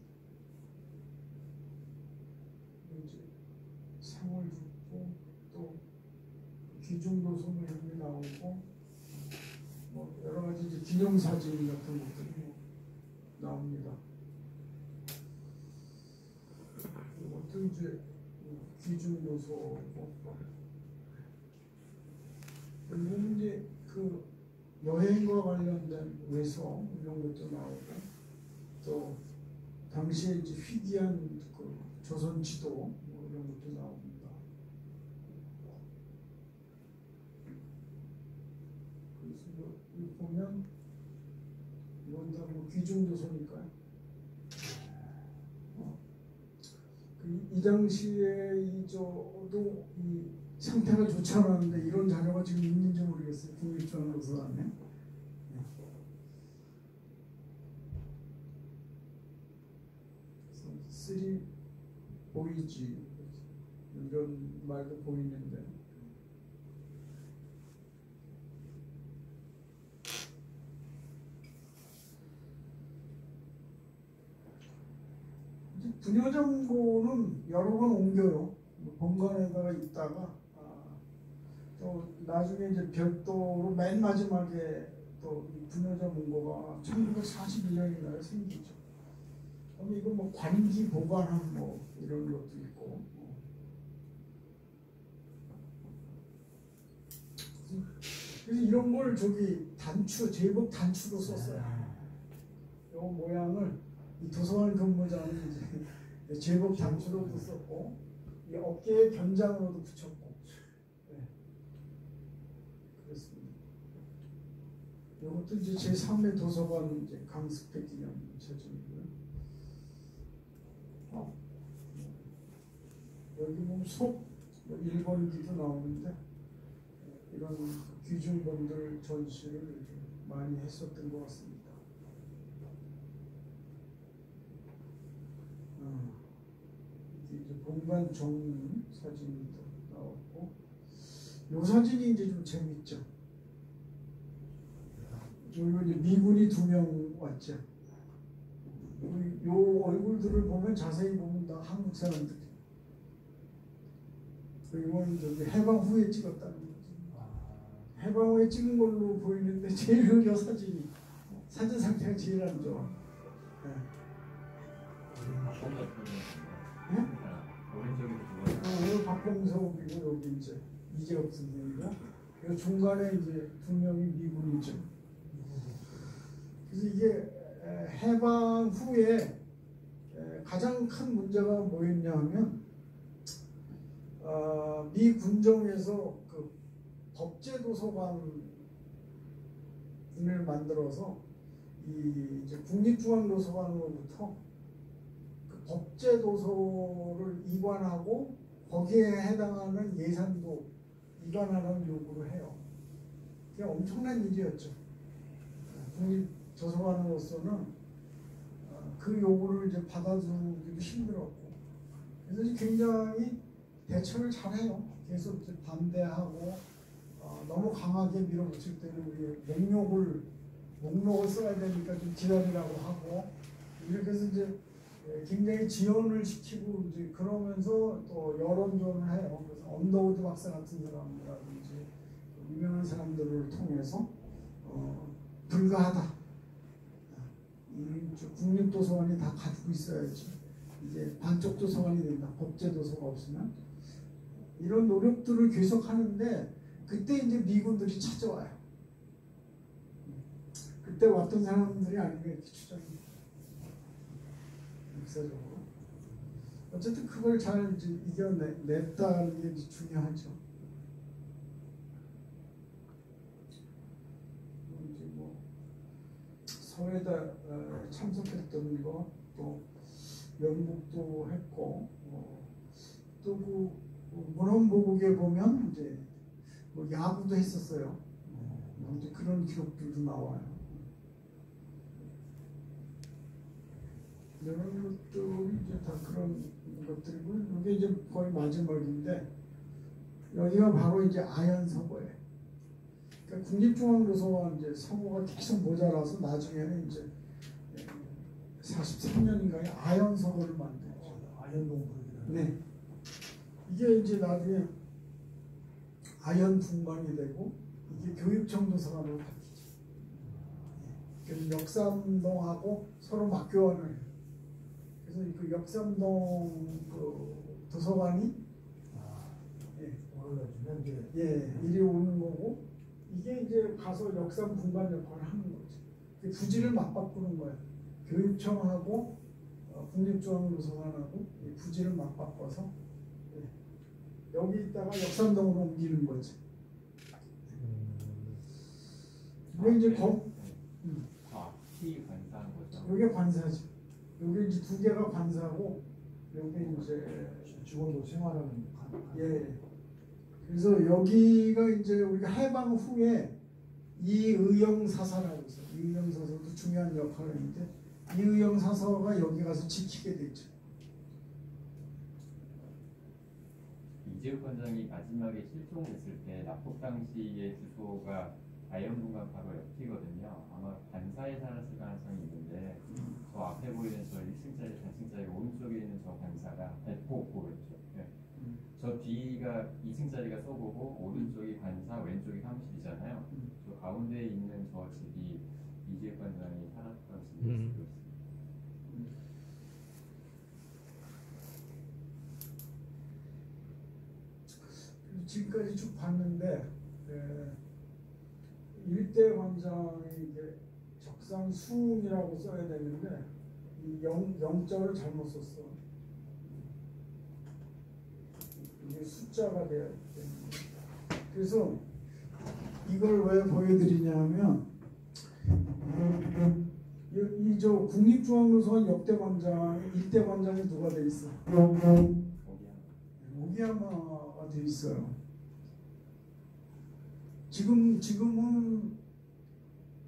이제 상을 줬고 또 귀중도서 모양이 나오고 뭐 여러 가지 이제 기념사진 같은 것들이 나옵니다. 이것도 이제 귀중도서고 그리고 이제 그 여행과 관련된 외서 이런 것도 나오고 또 당시에 이제 희귀한 그 조선 지도 뭐 이런 것도 나옵니다. 그래서 여기 보면 이건 다 뭐 귀중도서니까요. 이 당시에 저도 이 상태가 좋지 않았는데 이런 자료가 지금 있는지 모르겠어요. 국립중앙도서관에. 쓰리 보이지 이런 말도 보이는데 부녀정고는 여러 번 옮겨요. 본관에다가 있다가 또 나중에 이제 별도로 맨 마지막에 또 부녀자 문고가 1941년인가에 생기죠. 그럼 이거 뭐 관기 보관한 뭐 이런 것도 있고. 그래서 이런 걸 저기 단추 제법 단추로 썼어요. 요 모양을 이 도서관 근무자는 이제 제법 단추로도 썼고 이 어깨에 견장으로도 붙였고. 네. 그렇습니다. 이것도 이제 제3회 도서관 이제 강습회 기념 사진이고요. 여기 보면 속 1번기도 나오는데 이런 귀중본들 전시를 많이 했었던 것 같습니다. 이제 본관 정문 사진도 나왔고 이 사진이 이제 좀 재밌죠. 여기 미군이 2명 왔죠. 요 얼굴들을 보면 자세히 보면 다 한국 사람들이. 이건 저기 해방 후에 찍었다는 거지. 해방 후에 찍은 걸로 보이는데 제일 요 사진이 사진 상태가 제일 안 좋아. 오늘 박병석이고 여기 이제 이재업 선생이고 요 중간에 이제 2명이 미군이죠. 그래서 이게 해방 후에 가장 큰 문제가 뭐였냐 하면 미 군정에서 그 법제도서관을 만들어서 이 이제 국립중앙도서관으로부터 그 법제도서를 이관하고 거기에 해당하는 예산도 이관하는 요구를 해요. 그게 엄청난 일이었죠. 국립도서관으로서는 그 요구를 이제 받아주기도 힘들었고, 그래서 굉장히 대처를 잘해요. 계속 이제 반대하고 너무 강하게 밀어붙일 때는 우리 목록을 써야 되니까 좀 기다리라고 하고 이렇게 해서 이제 굉장히 지연을 시키고 이제 그러면서 또 여론전을 해요. 그래서 언더우드 박사 같은 사람이라든지 유명한 사람들을 통해서 불가하다. 이 국립도서관이 다 가지고 있어야지. 이제 반쪽 도서관이 된다. 법제도서가 없으면. 이런 노력들을 계속하는데 그때 이제 미군들이 찾아와요. 그때 왔던 사람들이 아닌가 이렇게 추정이 역사적으로. 어쨌든 그걸 잘 이제 이겨냈다는 게 중요하죠. 이제 뭐 서해다 참석했던 거, 또 영국도 했고, 또 그 문헌보국에 보면 이제 뭐 야구도 했었어요. 이제 그런 기록들도 나와요. 이런 것들이 이제 다 그런 것들이고, 이게 이제 거의 마지막인데, 여기가 바로 이제 아연서고예요. 그러니까 국립중앙도서관 이제 서고가 계속 모자라서 나중에는 이제 43년인가에 아연서고를 만들죠. 아현동 부르기는. 네. 이게 이제 나중에 아연분관이 되고 이게 교육청도서관으로 바뀌죠. 그래서 역삼동하고 서로 맞교환을 해요. 그래서 그 역삼동 그 도서관이 오늘 현재 이리 오는 거고, 이게 이제 가서 역삼분관 역할을 하는 거죠. 부지를 맞바꾸는 거예요. 교육청하고 국립중앙도서관하고 이 부지를 맞바꿔서 여기 있다가 역삼동으로 옮기는 거죠. 이게 이제 키 관사한 거죠. 여기 관사죠. 여기 이제 두 개가 관사고, 여기 이제 직원도 생활하는 그래서 여기가 이제 우리가 해방 후에 이의영 사사라고 있어요. 이의영 사사도 중요한 역할을 했는데, 이의영 사사가 여기 가서 지키게 됐죠. 이재욱 관장이 마지막에 실종됐을 때 납북 당시의 주소가 아연분관 바로 옆이거든요. 아마 관사에 살았을 가능성이 있는데, 저 앞에 보이는 저 1층짜리 단층짜리 오른쪽에 있는 저 관사가 보였죠. 저 뒤가 2층짜리가 서고고 오른쪽이 관사, 왼쪽이 사무실이잖아요. 저 가운데에 있는 저 집이 이재욱 관장이 살았던 집일 수도 있습니다. 지금까지 쭉 봤는데, 일대 관장이 이제 적상수이라고 써야 되는데 이 영자를 잘못 썼어. 이게 숫자가 돼야 되는 거예요. 그래서 이걸 왜 보여드리냐면, 이 저 국립중앙도서관 역대 관장, 일대 관장이 누가 돼 있어? 오기야마가 돼 있어요. 지금은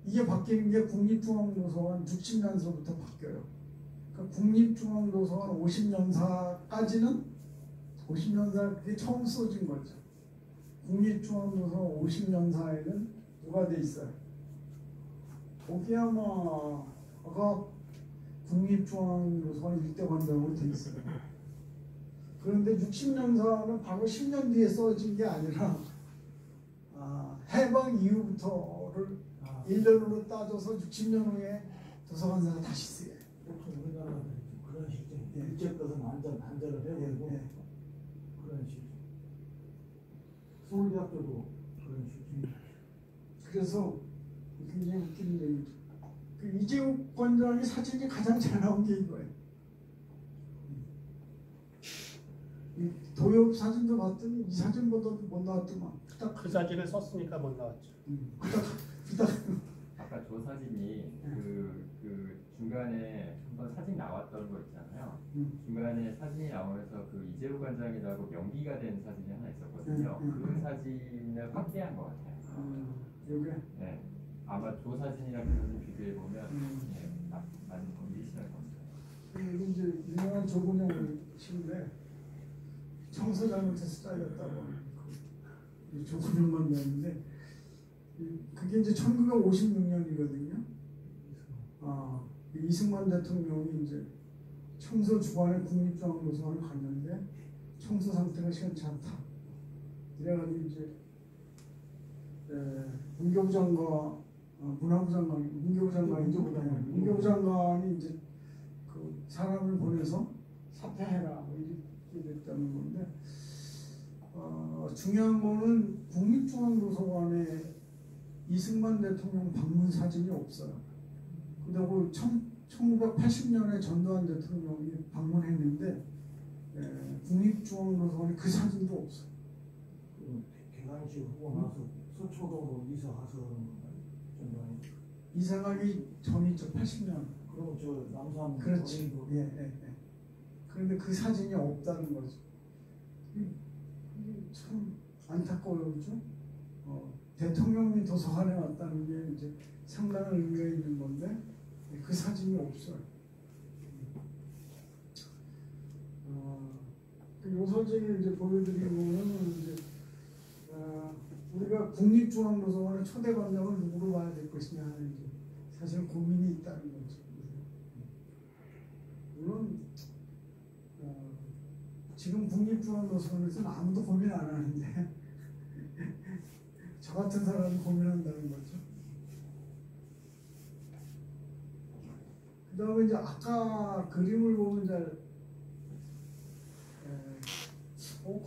이게 바뀌는 게 국립중앙도서관 60년서부터 바뀌어요. 그러니까 국립중앙도서관 50년사까지는 50년사 그게 처음 써진 거죠. 국립중앙도서관 50년사에는 누가 돼 있어요? 오기야마가 국립중앙도서관 일대 관장으로 돼 있어요. 그런데 60년사는 바로 10년 뒤에 써진 게 아니라 해방 이후부터를 1년으로 따져서 60년 후에 도서관사가 다시 쓰여요. 보통 우리나라는 그런 식이죠. 일제 것은 한자를 해버리고 그런 식. 서울대학교도 그런 식입니다. 그래서 굉장히 웃기는 얘기죠. 그 이재욱 관장의 사진이 가장 잘 나온 게 이거예요. 이 도엽 사진도 봤더니 이 사진보다도 못 나왔더만. 그 사진을 썼으니까 못 나왔죠. 아까 저 사진이 그 중간에 한번 사진 나왔던 거 있잖아요. 중간에 사진이 나오면서 그 이재욱 관장이라고 명기가 된 사진이 하나 있었거든요. 그 사진을 확대한 것 같아요. 여기. 네. 아마 저 사진이랑 그 사진 비교해 보면 많이 일치할 겁니다. 이게 이제 유명한 조근영 씨인데 청소 잘못해서 잘렸다고 조근영만 나는데, 그게 이제 1956년이거든요. 이승만 대통령이 이제 청소 주관에 국립중앙도서관을 갔는데 청소 상태가 시원치 않다. 이래가지고 이제 문교부 장관, 문화부 장관, 문교부 장관이 문교부 장관이 이제 그 사람을 보내서 사퇴해라 뭐 이렇게 됐다는 건데, 중요한 거는 국립중앙도서관에 이승만 대통령 방문 사진이 없어요. 그리고 1980년에 전두환 대통령이 방문했는데 국립중앙도서관에 그 사진도 없어요. 개관식 하고 나서 서초동으로 이사 가서 그런 건가요? 전두환이? 이사 가기 전이죠. 80년. 그럼 저 남산 그렇지. 그런데 그 사진이 없다는 거죠. 이게 참 안타까워요, 그죠? 대통령이 도서관에 왔다는 게 이제 상당한 의미가 있는 건데 그 사진이 없어요. 이 사진을 이제 보여드리고는 이제 우리가 국립중앙도서관의 초대관장을 누구로 봐야 될 것이냐 하는 이제 사실 고민이 있다는 거죠. 물론 지금 국립중앙도서관에서는 아무도 고민 안 하는데 저 같은 사람이 고민한다는 거죠. 그 다음에 이제 아까 그림을 보면 잘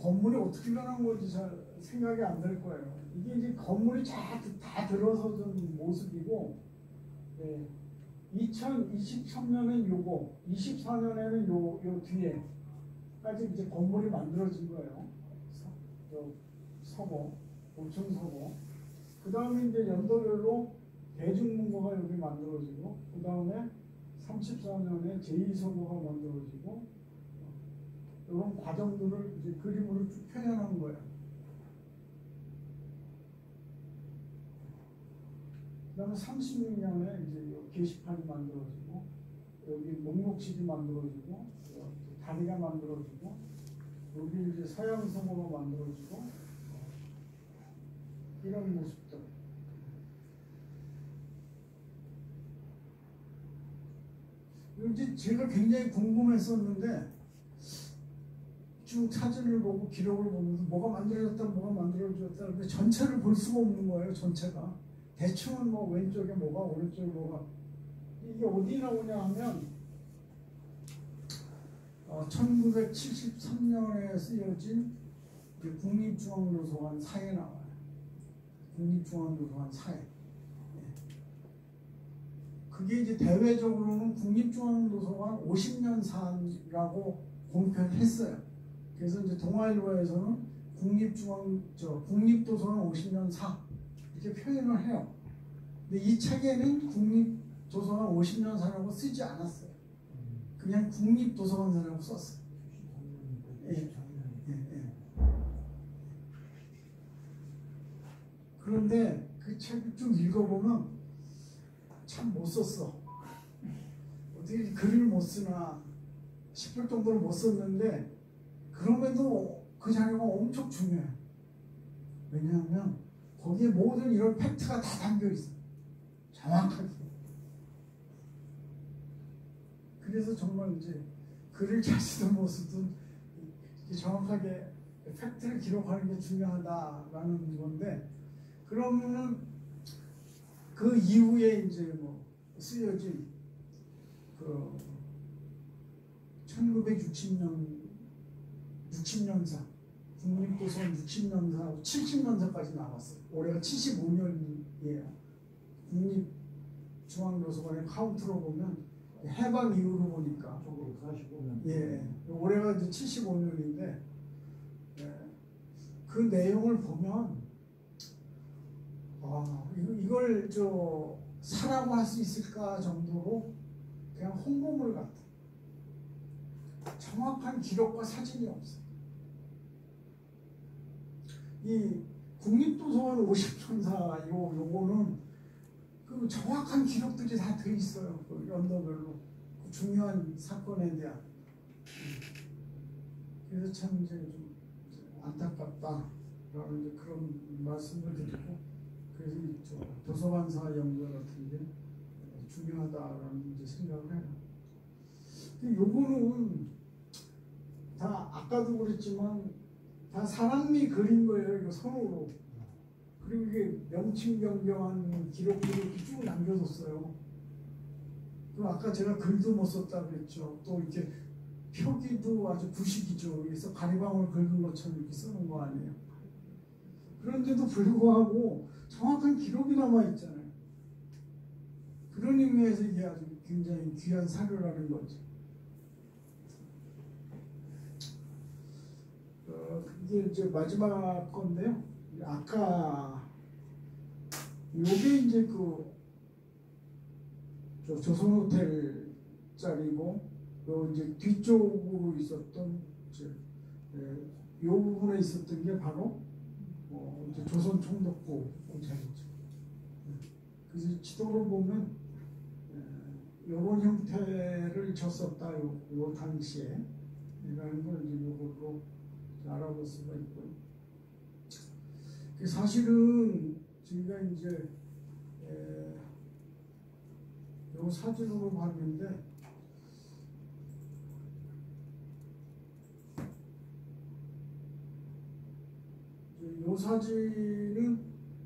건물이 어떻게 변한 건지 잘 생각이 안 될 거예요. 이게 이제 건물이 다 들어서던 모습이고 2023년엔 요거 24년에는 요 뒤에까지 이제 건물이 만들어진 거예요. 서고 5층 서고 그 다음에 이제 연도별로 대중문고가 여기 만들어지고 그 다음에 34년에 제2서고가 만들어지고 이런 과정들을 이제 그림으로 쭉 표현한 거예요. 그 다음에 36년에 이제 게시판이 만들어지고 여기 목록실이 만들어지고 다리가 만들어지고 여기 이제 서양서고가 만들어지고 이런 모습들. 이제 제가 굉장히 궁금했었는데 쭉 사진을 보고 기록을 보면서 뭐가 만들어졌다 근데 전체를 볼 수가 없는 거예요. 전체가 대충은 뭐 왼쪽에 뭐가 오른쪽에 뭐가 이게 어디 나오냐 하면 1973년에 쓰여진 국립중앙도서관 사에 나와요. 국립중앙도서관 사에. 그게 이제 대외적으로는 국립중앙도서관 50년사라고 공표했어요. 그래서 이제 동아일보에서는 국립도서관 50년사 이렇게 표현을 해요. 근데 이 책에는 국립도서관 50년사라고 쓰지 않았어요. 그냥 국립도서관사라고 썼어요. 그런데 그 책을 좀 읽어보면 참 못 썼어. 어떻게 글을 못 쓰나 싶을 정도로 못 썼는데 그럼에도 그 자료가 엄청 중요해요. 왜냐하면 거기에 모든 이런 팩트가 다 담겨 있어요. 정확하게. 그래서 정말 이제 글을 잘 쓰든 못 쓰든 정확하게 팩트를 기록하는 게 중요하다라는 건데 그러면은 그 이후에 이제 뭐 쓰여진 그 1960년사 국립도서관 60년사하고 70년사까지 나왔어요. 올해가 75년이에요. 국립중앙도서관의 카운트로 보면 해방 이후로 보니까 45년. 예, 올해가 이제 75년인데 그 내용을 보면 이걸 사라고 할 수 있을까 정도로 그냥 홍보물 같아. 정확한 기록과 사진이 없어. 이 국립도서관 50년사 요거는 그 정확한 기록들이 다 돼 있어요. 그 연도별로 그 중요한 사건에 대한. 그래서 참 이제 좀 안타깝다라는 이제 그런 말씀을 드리고, 그래서 이 도서관사 연구 같은 게 중요하다라는 이제 생각을 해요. 요거는 다 아까도 그랬지만 다 사람이 그린 거예요. 이거 손으로. 그리고 이게 명칭 변경한 기록들을 이렇게 쭉 남겨뒀어요. 그리고 아까 제가 글도 못 썼다고 그랬죠. 또 이렇게 표기도 아주 구식이죠. 그래서 가리방울 긁은 것처럼 이렇게 쓰는 거 아니에요. 그런데도 불구하고 정확한 기록이 남아있잖아요. 그런 의미에서 이게 아주 굉장히 귀한 사료라는 거죠. 이게 이제 마지막 건데요. 아까 요게 이제 조선호텔 자리고, 요 이제 뒤쪽으로 있었던 요 부분에 있었던 게 바로 이제 조선 총독부 공차였죠. 그래서 지도를 보면 이런 형태를 졌었다 요 당시에 이라는 걸 이제 이걸로 알아볼 수가 있고요. 사실은 저희가 이제 요 사진으로 봤는데 요 사진은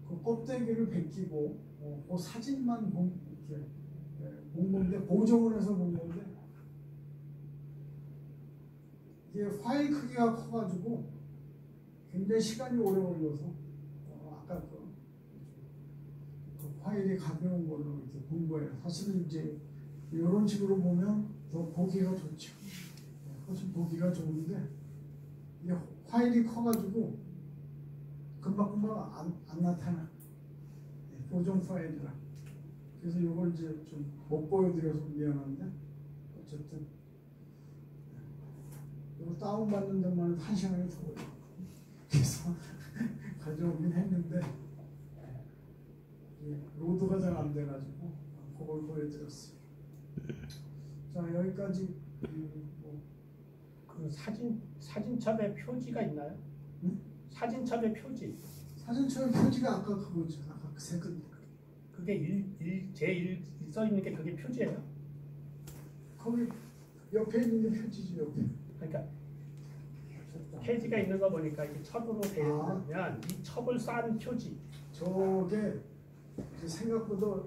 그 껍데기를 벗기고 그 사진만 이렇게 본 건데 보정을 해서 본 건데 이게 파일 크기가 커가지고 굉장히 시간이 오래 걸려서 아까 그 파일이 가벼운 걸로 이렇게 본 거예요. 사실은 이제 이런 식으로 보면 더 보기가 좋죠. 훨씬 보기가 좋은데 이게 파일이 커가지고 금방금방 안 나타나. 보정 파일이라. 그래서 이걸 이제 좀 못 보여드려서 미안한데 어쨌든 이거 다운받는 데만 1시간이 더 걸려. 그래서 가져오긴 했는데 로드가 잘 안 돼가지고 그걸 보여드렸어요. 자 여기까지 그 사진첩에 표지가 있나요? 응? 사진첩의 표지. 사진첩의 표지가 아까 그거죠. 아까 그 세 글. 그게 제일 써 있는 게 그게 표지예요. 거기 옆에 있는 게 표지지 옆에. 그러니까 페이지가 있는 거 보니까 이게 첩으로 되어 있으면 이 첩을 싼 표지. 저게 생각보다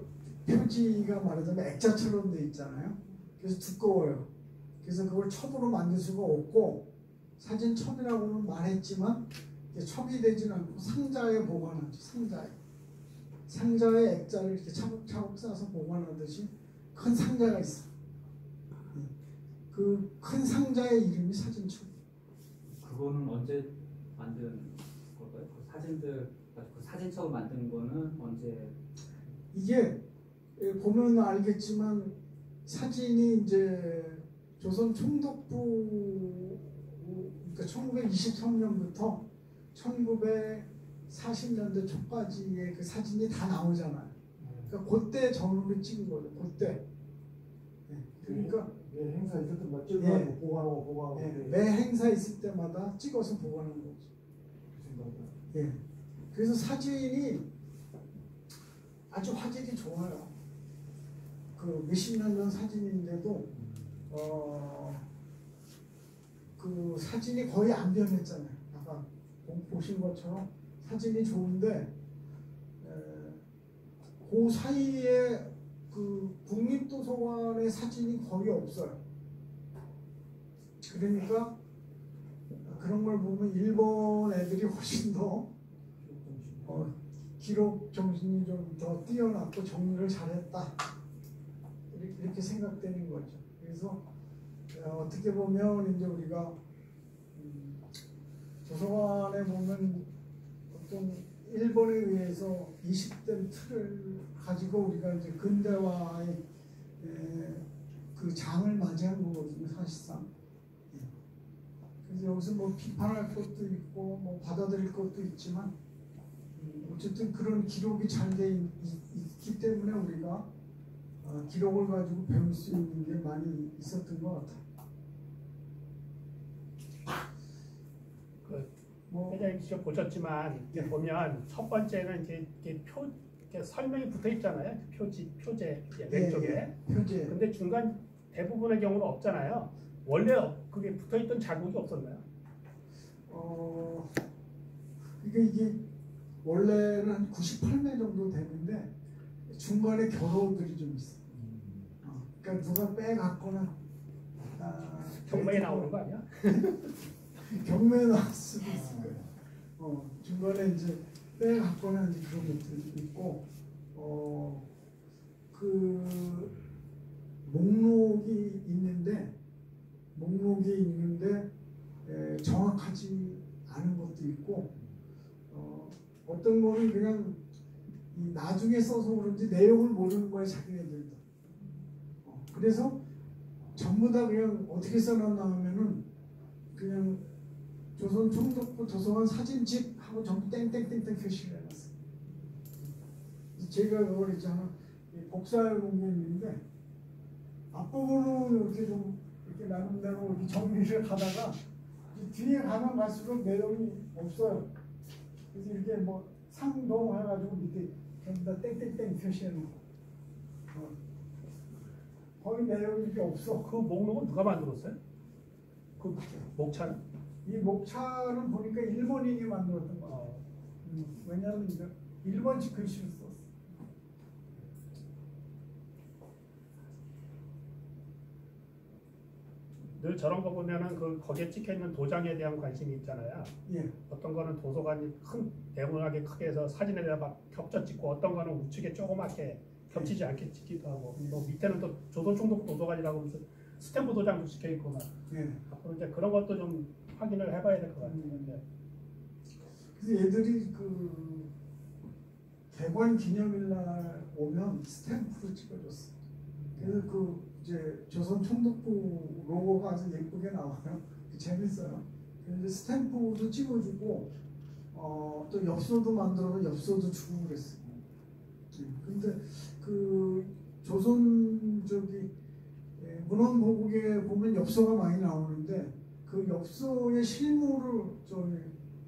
표지가 말하자면 액자처럼 돼 있잖아요. 그래서 두꺼워요. 그래서 그걸 첩으로 만들 수가 없고 사진 첩이라고는 말했지만 첩이 되지는 않고 상자에 보관하죠. 상자에 액자를 이렇게 차곡차곡 싸서 보관하듯이 큰 상자가 있어. 그 큰 상자의 이름이 사진첩. 그거는 언제 만든 걸까요? 그 사진들, 그 사진첩을 만든 거는 언제? 이게 보면 알겠지만 사진이 이제 조선 총독부 그러니까 1923년부터 1940년대 초까지의 그 사진이 다 나오잖아요. 그러니까 그때 전후를 찍은 거죠. 그때. 그러니까 행사 있을 때마다 찍어가지고 보관하고 매 행사 있을 때마다 찍어서 보관하는 거죠. 그래서 사진이 아주 화질이 좋아요. 그 몇십 년 전 사진인데도 그 사진이 거의 안 변했잖아요. 아까 보신 것처럼 사진이 좋은데 그 사이에 그 국립도서관의 사진이 거의 없어요. 그러니까 그런 걸 보면 일본 애들이 훨씬 더 기록 정신이 좀 더 뛰어났고 정리를 잘했다 이렇게 생각되는 거죠. 그래서 어떻게 보면 이제 우리가 도서관에 보면 어떤 일본에 의해서 20대 틀을 가지고 우리가 이제 근대화의 그 장을 맞이한 거거든요, 사실상. 그래서 여기서 뭐 비판할 것도 있고 뭐 받아들일 것도 있지만 어쨌든 그런 기록이 잘 돼 있기 때문에 우리가 기록을 가지고 배울 수 있는 게 많이 있었던 것 같아요. 회장님 직접 보셨지만 이렇게 보면 첫 번째는 이렇게 설명이 붙어 있잖아요. 표제 왼쪽에. 표제. 근데 중간 대부분의 경우는 없잖아요. 원래 그게 붙어 있던 자국이 없었나요? 이게 원래는 한 98매 정도 되는데 중간에 결호들이 좀 있어. 그러니까 누가 빼갔거나 경매에 나오는 거 아니야? 경매에 나올 수도 있을 거예요. 중간에 이제 빼갔거나 이제 그런 것들이 있고 그 목록이 있는데 정확하지 않은 것도 있고 어떤 거는 그냥 나중에 써서 그런지 내용을 모르는 거예요, 자기네들도. 그래서 전부 다 그냥 어떻게 써놨나 하면은 그냥 조선 총독부 도서관 사진집 하고 전부 땡땡땡땡 표시를 해놨어요. 제가 그걸 있잖아. 복사해 본 게 있는데 앞부분은 이렇게 좀 이렇게 나름대로 이렇게 정리를 하다가 뒤에 가면 갈수록 내용이 없어요. 그래서 이렇게 뭐 상동 해가지고 밑에 전부 다 땡땡땡 표시해 놓고 거의 내용이 이렇게 없어. 그 목록은 누가 만들었어요? 그 목차는? 이 목차는 보니까 일본인이 만들었던 거야. 왜냐하면 이제 일본식 글씨를 썼어. 늘 저런 거 보면은 그 거기에 찍혀 있는 도장에 대한 관심이 있잖아요. 예. 어떤 거는 도서관이 큰 네모나게 크게 해서 사진에다 막 겹쳐 찍고 어떤 거는 우측에 조그맣게 겹치지 않게 찍기도 하고 또 밑에는 또 조선총독 도서관이라고 하면서 스탬프 도장도 찍혀 있고 막 예. 앞으로 이제 그런 것도 좀 확인을 해봐야 될 것 같아요. 그래서 얘들이 그 개관 기념일 날 오면 스탬프로 찍어줬어. 그래서 그 이제 조선 총독부 로고가 아주 예쁘게 나와요. 재밌어요. 그래서 스탬프도 찍어주고 또 엽서도 만들어서 엽서도 주고 그랬어요. 근데 그 조선 문헌보국에 보면 엽서가 많이 나오는데 그 엽서의 실물을 저희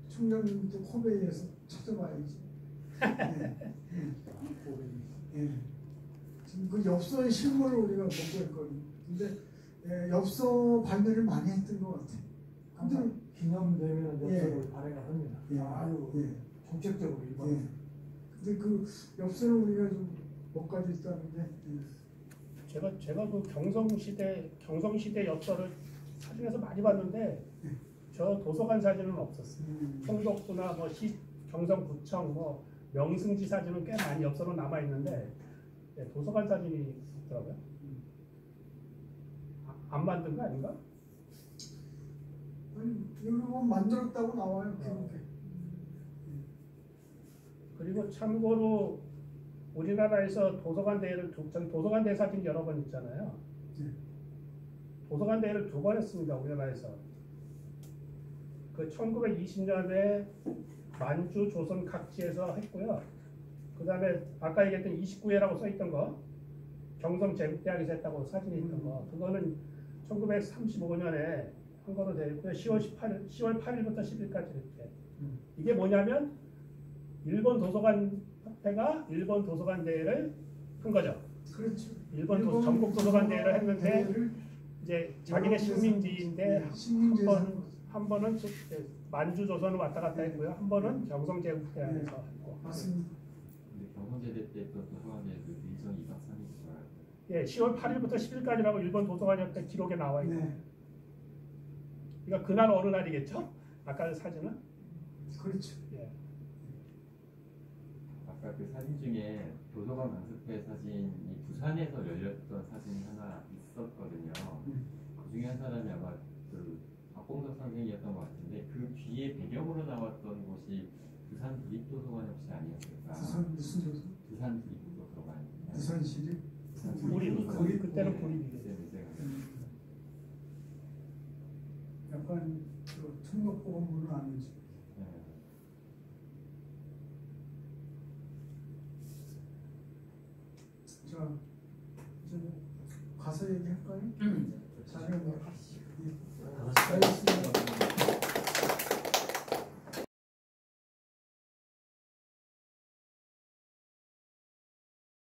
총장님도 코베이에서 찾아봐야지. 예. 지금 그 엽서의 실물을 우리가 보고 있거든요. 근데 엽서 발매를 많이 했던 것 같아요. 항상 기념되면 엽서를 예. 발행을 합니다. 예. 아주 예. 정책적으로 일반. 예. 근데 그 엽서를 우리가 좀 못 가지고 있다는 게 제가 그 경성시대 엽서를 사진에서 많이 봤는데 저 도서관 사진은 없었어요. 총독부나 뭐 경성구청 뭐 명승지 사진은 꽤 많이 엽서로 남아 있는데 도서관 사진이 있더라고요. 안 만든 거 아닌가? 아니 이거 만들었다고 나와요. 그리고 참고로 우리나라에서 도서관 대회를 도서관 대회 사진 여러 번 있잖아요. 도서관 대회를 2번 했습니다. 우리나라에서. 그 1920년에 만주, 조선 각지에서 했고요. 그 다음에 아까 얘기했던 29회라고 써있던 거 경성 제국대학에서 했다고 사진이 있던 거 그거는 1935년에 한 거로 되어 있고요. 10월 8일부터 10일까지 이렇게. 이게 뭐냐면 일본 도서관 협회가 일본 도서관 대회를 한 거죠. 그렇죠. 일본 전국 도서관 대회를 했는데 이제 자기네 식민지인데 한 번은 만주 조선을 왔다 갔다 했고요. 한 번은 경성 제국대학에서 했고. 맞습니다. 근데 경성제대 때 또 도서관에도 일정이 2박 3일이더라고요. 예, 10월 8일부터 10일까지라고 일본 도서관협회 기록에 나와 있고. 네. 그러니까 그날 어느 날이겠죠? 아까 사진은? 그렇죠. 예. 아까 그 사진 중에 도서관 강습회 사진이 부산에서 열렸던 사진이 하나 있었거든요. 그 중에 한 사람이 아마 그 박봉석 선생이었던 것 같은데 그 뒤에 배경으로 나왔던 곳이 부산 도립도서관 혹시 아니었을까? 부산 무슨 도서? 부산 도립도서관. 부산시립? 구립 그때는 구립이겠죠. 약간 그 총독보험은 아니지. 자, 이제 가서 얘기할까요? 자료